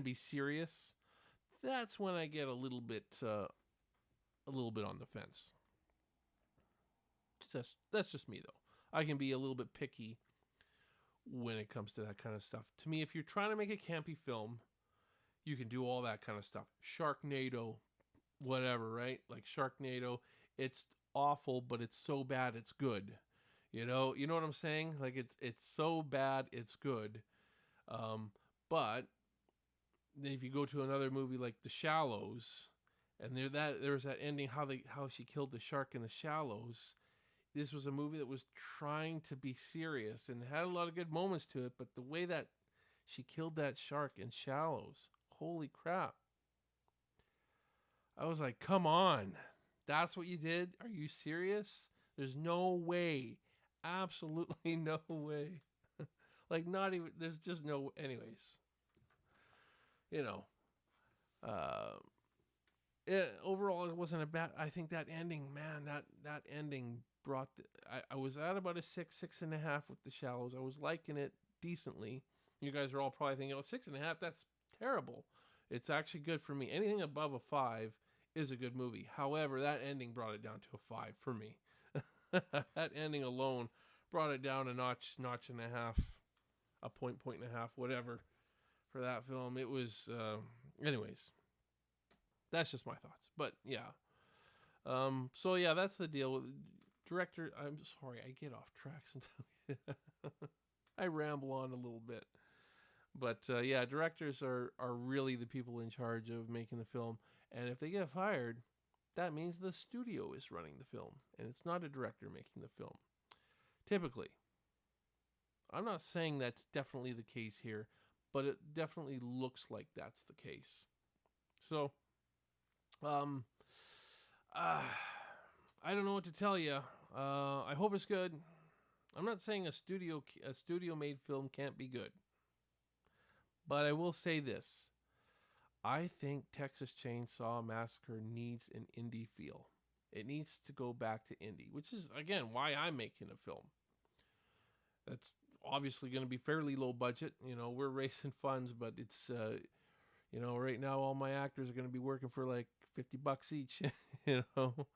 be serious, that's when I get a little bit on the fence. That's just me though. I can be a little bit picky when it comes to that kind of stuff. To me, if you're trying to make a campy film, you can do all that kind of stuff. Sharknado, whatever, right? Like Sharknado, it's awful, but it's so bad it's good. You know what I'm saying? Like it's so bad it's good. Um, but if you go to another movie like The Shallows, and there's that ending how she killed the shark in The Shallows. This was a movie that was trying to be serious and had a lot of good moments to it, but the way that she killed that shark in Shallows, holy crap! I was like, come on, that's what you did? Are you serious? There's no way, absolutely no way. Like not even. There's just no. Anyways, you know. Uh, Overall, it wasn't a bad. I think that ending, man, that ending brought. I was at about a 6.5 with The Shallows. I was liking it decently. You guys are all probably thinking, "Oh, 6.5, that's terrible." It's actually good for me. Anything above a 5 is a good movie. However, that ending brought it down to a 5 for me. That ending alone brought it down a notch and a half, a point and a half, whatever, for that film. It was, anyways. That's just my thoughts. But yeah. So yeah, that's the deal with director. I'm sorry, I get off track sometimes. I ramble on a little bit. But yeah, directors are really the people in charge of making the film. And if they get fired, that means the studio is running the film, and it's not a director making the film. Typically, I'm not saying that's definitely the case here, but it definitely looks like that's the case. So, um, uh, I don't know what to tell you. I hope it's good. I'm not saying a studio made film can't be good, but I will say this: I think Texas Chainsaw Massacre needs an indie feel. It needs to go back to indie, which is again why I'm making a film. That's obviously going to be fairly low budget. We're raising funds, but it's right now all my actors are going to be working for like $50 each. you know,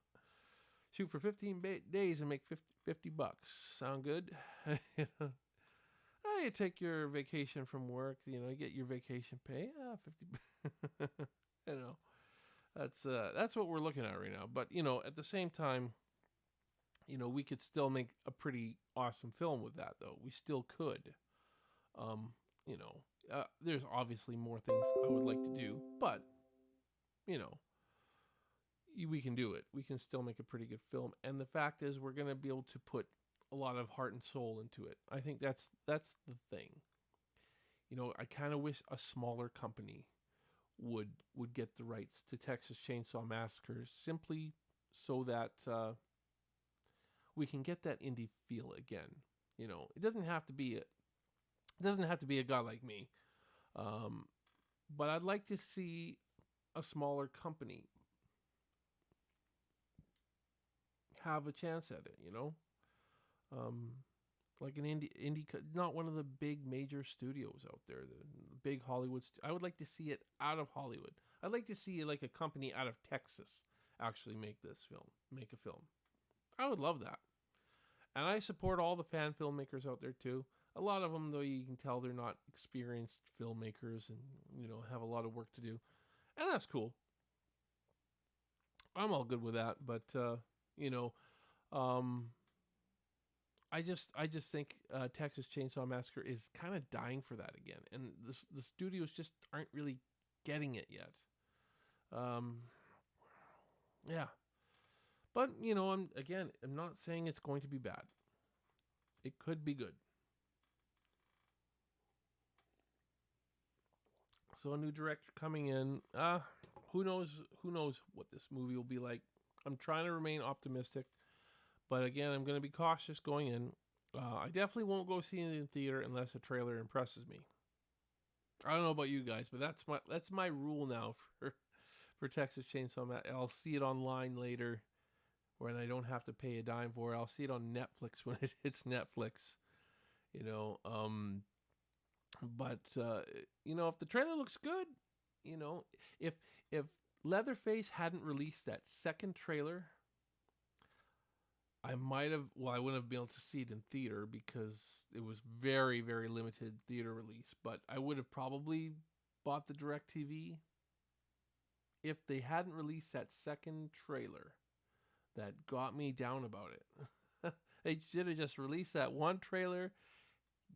shoot for 15 days and make 50 bucks. Sound good? You take your vacation from work. You get your vacation pay. 50. you know, that's what we're looking at right now. But at the same time, we could still make a pretty awesome film with that, though. We still could. Um, there's obviously more things I would like to do, but you know, we can do it. We can still make a pretty good film. And the fact is, we're gonna be able to put a lot of heart and soul into it. I think that's the thing. I kind of wish a smaller company would get the rights to Texas Chainsaw Massacre simply so that we can get that indie feel again. It doesn't have to be a guy like me, um, but I'd like to see a smaller company have a chance at it. Um, like an not one of the big major studios out there, the big Hollywood. I would like to see it out of Hollywood. I'd like to see like a company out of Texas actually make a film. I would love that. And I support all the fan filmmakers out there too. A lot of them, though, you can tell they're not experienced filmmakers and, have a lot of work to do. And that's cool. I'm all good with that. But, you know, um, I just think Texas Chainsaw Massacre is kind of dying for that again. And the studios just aren't really getting it yet. Um, yeah. But, I'm not saying it's going to be bad. It could be good. So a new director coming in. Who knows? Who knows what this movie will be like? I'm trying to remain optimistic, but again, I'm going to be cautious going in. I definitely won't go see it in theater unless a trailer impresses me. I don't know about you guys, but that's my rule now for Texas Chainsaw Massacre. I'll see it online later when I don't have to pay a dime for it. I'll see it on Netflix when it hits Netflix. You know, but if the trailer looks good, you know, if Leatherface hadn't released that second trailer, I might have. Well, I wouldn't have been able to see it in theater because it was very, very limited theater release. But I would have probably bought the DirecTV if they hadn't released that second trailer that got me down about it. They should have just released that one trailer.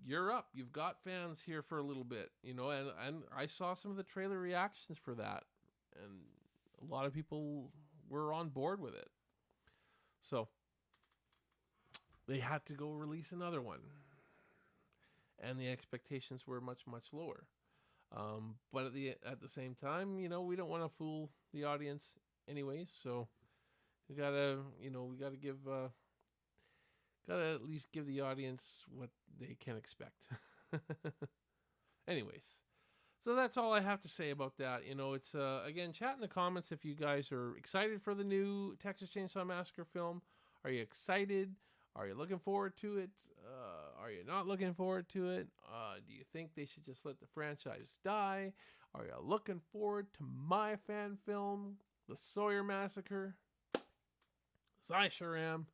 You're up. You've got fans here for a little bit, and I saw some of the trailer reactions for that, and a lot of people were on board with it. So they had to go release another one, and the expectations were much, much lower. But at the same time, we don't want to fool the audience anyways. So we gotta gotta at least give the audience what they can expect. Anyways, so that's all I have to say about that. It's again, chat in the comments if you guys are excited for the new Texas Chainsaw Massacre film. Are you excited? Are you looking forward to it? Are you not looking forward to it? Do you think they should just let the franchise die? Are you looking forward to my fan film, The Sawyer Massacre? 'Cause I sure am.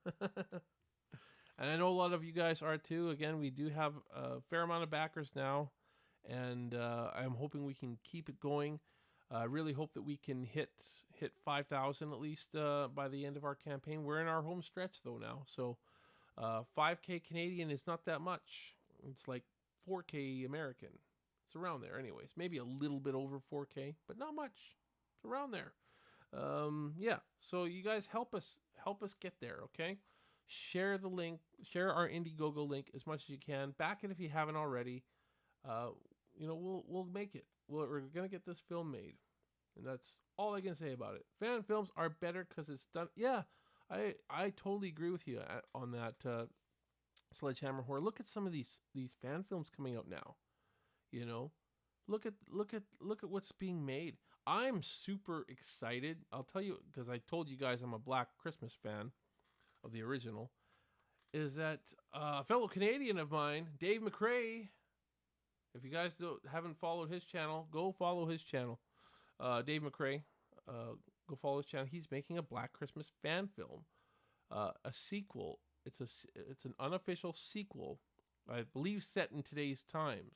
And I know a lot of you guys are too. Again, we do have a fair amount of backers now, and I'm hoping we can keep it going. I really hope that we can hit 5,000 at least by the end of our campaign. We're in our home stretch though now, so 5K Canadian is not that much. It's like 4K American. It's around there, anyways. Maybe a little bit over 4K, but not much. It's around there. Yeah. So you guys help us get there, okay? Share the link, share our Indiegogo link as much as you can. Back it if you haven't already. We'll make it. We're gonna get this film made, and that's all I can say about it. Fan films are better because it's done. Yeah, I totally agree with you on that. Sledgehammer Horror. Look at some of these fan films coming out now. Look at what's being made. I'm super excited. I'll tell you because I told you guys I'm a Black Christmas fan of the original. Is that a fellow Canadian of mine, Dave McRae? If you guys haven't followed his channel, go follow his channel. Dave McRae. Go follow his channel. He's making a Black Christmas fan film, a sequel. It's an unofficial sequel, I believe, set in today's times,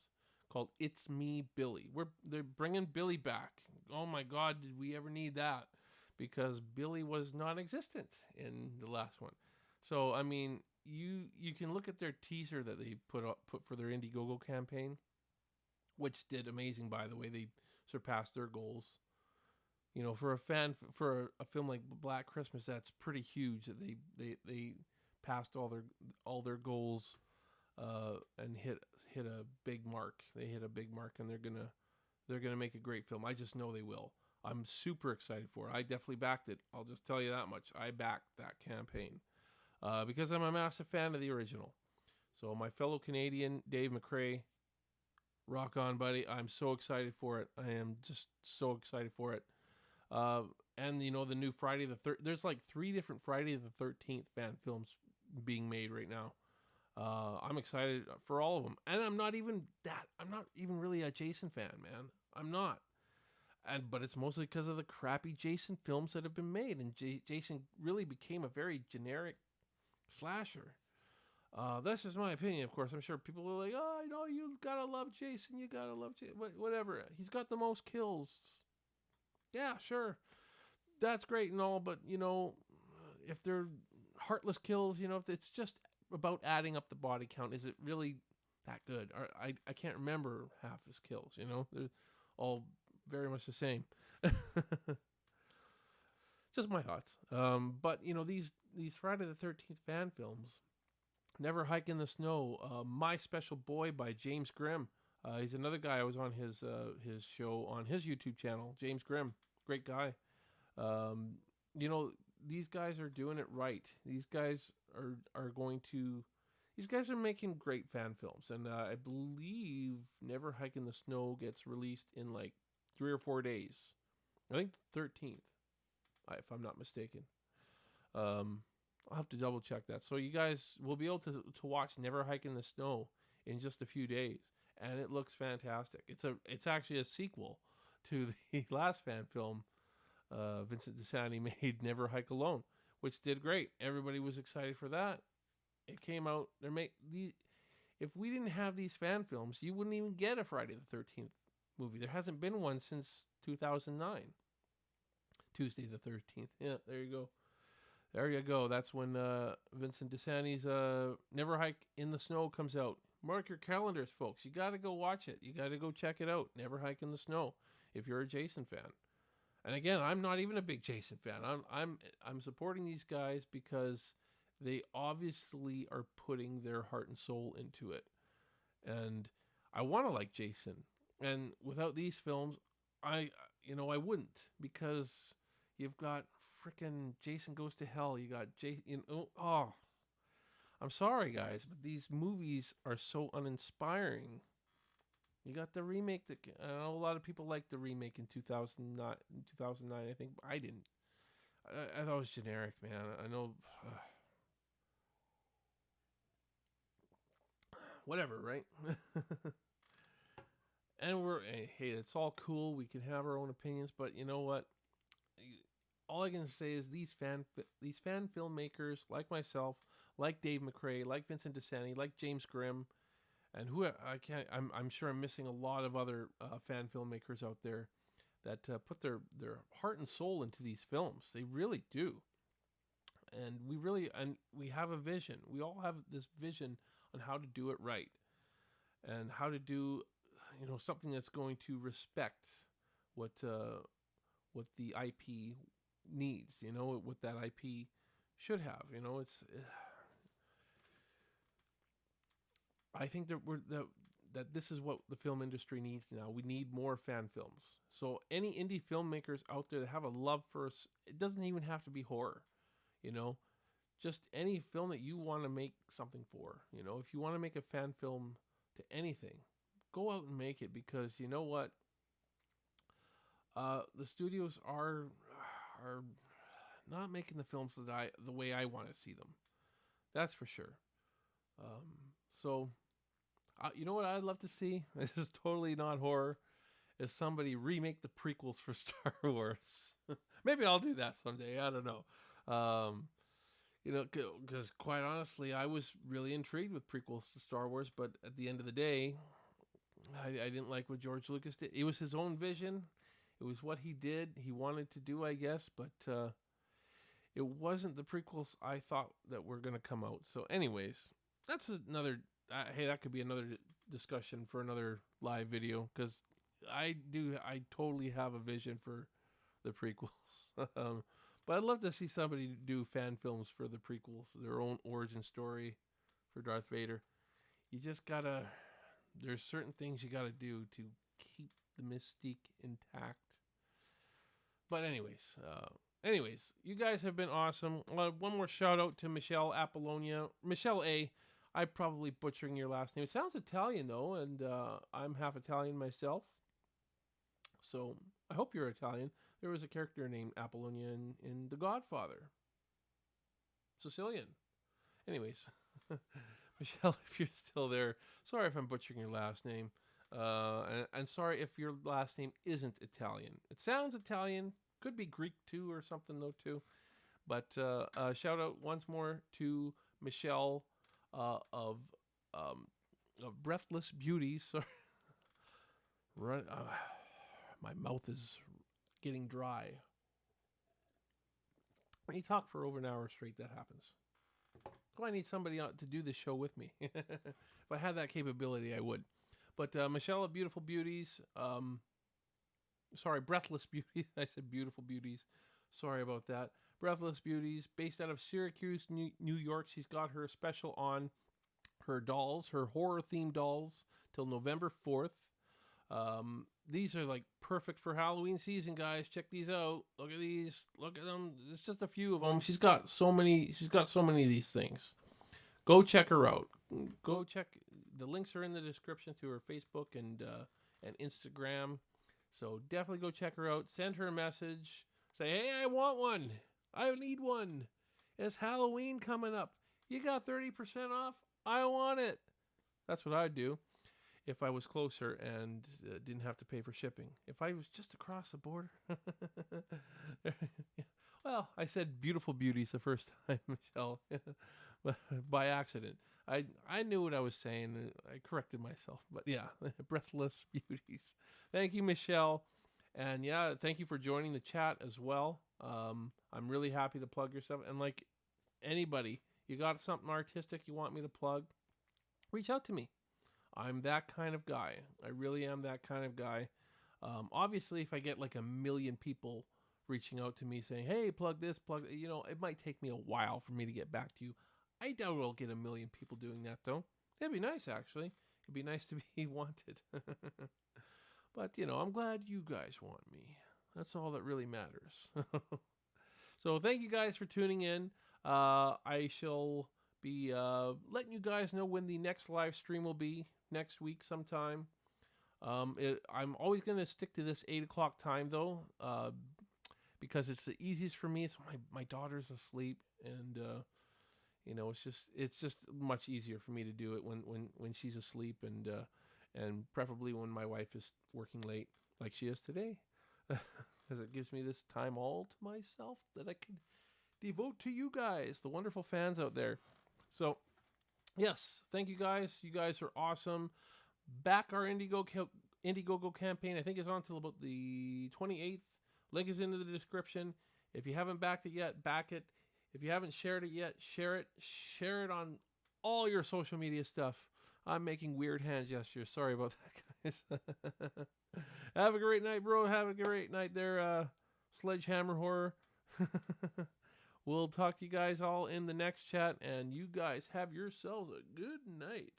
called "It's Me, Billy." They're bringing Billy back. Oh my God, did we ever need that? Because Billy was non-existent in the last one. So I mean, you can look at their teaser that they put for their Indiegogo campaign, which did amazing, by the way. They surpassed their goals. For a film like Black Christmas, that's pretty huge. That they passed all their goals, and hit a big mark. They hit a big mark, and they're gonna make a great film. I just know they will. I'm super excited for it. I definitely backed it. I'll just tell you that much. I backed that campaign because I'm a massive fan of the original. So my fellow Canadian, Dave McRae, rock on, buddy. I'm so excited for it. I am just so excited for it. And the new Friday the 13th. There's like 3 different Friday the 13th fan films being made right now. I'm excited for all of them. And I'm not even really a Jason fan, man. I'm not. But it's mostly because of the crappy Jason films that have been made. And Jason really became a very generic slasher. That's just my opinion, of course. I'm sure people are like, oh, you gotta love Jason. You gotta love Jason. Whatever. He's got the most kills. Yeah, sure. That's great and all. But, if they're heartless kills, if it's just about adding up the body count, is it really that good? I can't remember half his kills, They're all very much the same. Just my thoughts. But these Friday the 13th fan films, Never Hike in the Snow, My Special Boy by James Grimm. He's another guy. I was on his show on his YouTube channel. James Grimm, great guy. These guys are doing it right. These guys are making great fan films, and I believe Never Hike in the Snow gets released in like 3 or 4 days. I think the 13th, if I'm not mistaken. Um, I'll have to double check that. So you guys will be able to watch Never Hike in the Snow in just a few days, and it looks fantastic. It's actually a sequel to the last fan film Vincent DeSanti made, Never Hike Alone, which did great. Everybody was excited for that. It came out. If we didn't have these fan films, you wouldn't even get a Friday the 13th movie. There hasn't been one since 2009. Tuesday the 13th. Yeah, there you go. There you go. That's when Vincent DeSanti's Never Hike in the Snow comes out. Mark your calendars, folks. You got to go watch it. You got to go check it out. Never Hike in the Snow if you're a Jason fan. And again, I'm not even a big Jason fan. I'm supporting these guys because they obviously are putting their heart and soul into it. And I want to like Jason. And without these films, I wouldn't, because you've got freaking Jason Goes to Hell. You got I'm sorry guys, but these movies are so uninspiring. You got the remake that I know a lot of people liked the remake in 2009. I think, but I didn't. I thought it was generic, man. I know. Whatever, right? And hey, it's all cool. We can have our own opinions, but you know what? All I can say is these fan filmmakers, like myself, like Dave McRae, like Vincent DeSanti, like James Grimm, and who I can't. I'm sure I'm missing a lot of other fan filmmakers out there that put their heart and soul into these films. They really do, and we have a vision. We all have this vision on how to do it right, and how to do, something that's going to respect what the IP needs. What that IP should have. It's. I think that this is what the film industry needs now. We need more fan films. So any indie filmmakers out there that have a love for us, it doesn't even have to be horror, just any film that you want to make something for. If you want to make a fan film to anything, go out and make it, because you know what? The studios are not making the films the way I want to see them. That's for sure. So you know what I'd love to see? This is totally not horror. Is somebody remake the prequels for Star Wars? Maybe I'll do that someday. I don't know. Because quite honestly, I was really intrigued with prequels to Star Wars, but at the end of the day, I didn't like what George Lucas did. It was his own vision. It was what he did. He wanted to do, I guess, but it wasn't the prequels I thought that were going to come out. So, anyways, that's another. Hey, that could be another discussion for another live video, because I totally have a vision for the prequels. But I'd love to see somebody do fan films for the prequels, their own origin story for Darth Vader. You just gotta. There's certain things you gotta do to keep the mystique intact. But anyways, you guys have been awesome. One more shout out to Michelle Apollonia, Michelle A. I'm probably butchering your last name. It sounds Italian though, and I'm half Italian myself. So I hope you're Italian. There was a character named Apollonia in The Godfather. Sicilian. Anyways, Michelle, if you're still there, sorry if I'm butchering your last name. And sorry if your last name isn't Italian. It sounds Italian. Could be Greek too or something though too. But shout out once more to Michelle of Breathless Beauties. Sorry. My mouth is getting dry. When you talk for over an hour straight, that happens. So I need somebody to do this show with me. If I had that capability, I would. But Michelle of Beautiful Beauties, Breathless Beauties. I said Beautiful Beauties. Sorry about that. Breathless Beauties, based out of Syracuse, New York. She's got her special on her dolls, her horror-themed dolls, till November 4th. These are like perfect for Halloween season, guys. Check these out. Look at these. Look at them. It's just a few of them. She's got so many of these things. Go check her out. Go check. The links are in the description to her Facebook and Instagram. So definitely go check her out. Send her a message. Say, hey, I want one. I need one. It's Halloween coming up. You got 30% off? I want it. That's what I'd do if I was closer and didn't have to pay for shipping. If I was just across the border. Well, I said beautiful beauties the first time, Michelle, by accident. I knew what I was saying. I corrected myself. But yeah, breathless beauties. Thank you, Michelle. And yeah, thank you for joining the chat as well. I'm really happy to plug your stuff. And like anybody, you got something artistic you want me to plug, reach out to me. I'm that kind of guy. I really am that kind of guy. Obviously, if I get like a million people reaching out to me saying, hey, plug this, plug that, it might take me a while for me to get back to you. I doubt I'll get a million people doing that, though. That'd be nice, actually. It'd be nice to be wanted. But, I'm glad you guys want me. That's all that really matters. So thank you guys for tuning in. I shall be letting you guys know when the next live stream will be next week sometime. I'm always going to stick to this 8 o'clock time, though, because it's the easiest for me. So my daughter's asleep, and it's just much easier for me to do it when she's asleep, and preferably when my wife is working late, like she is today, because it gives me this time all to myself that I can devote to you guys, the wonderful fans out there. So, yes, thank you guys. You guys are awesome. Back our Indiegogo campaign. I think it's on until about the 28th. Link is in the description. If you haven't backed it yet, back it. If you haven't shared it yet, share it. Share it on all your social media stuff. I'm making weird hand gestures. Sorry about that, guys. Have a great night, bro. Have a great night there, Sledgehammer Horror. We'll talk to you guys all in the next chat, and you guys have yourselves a good night.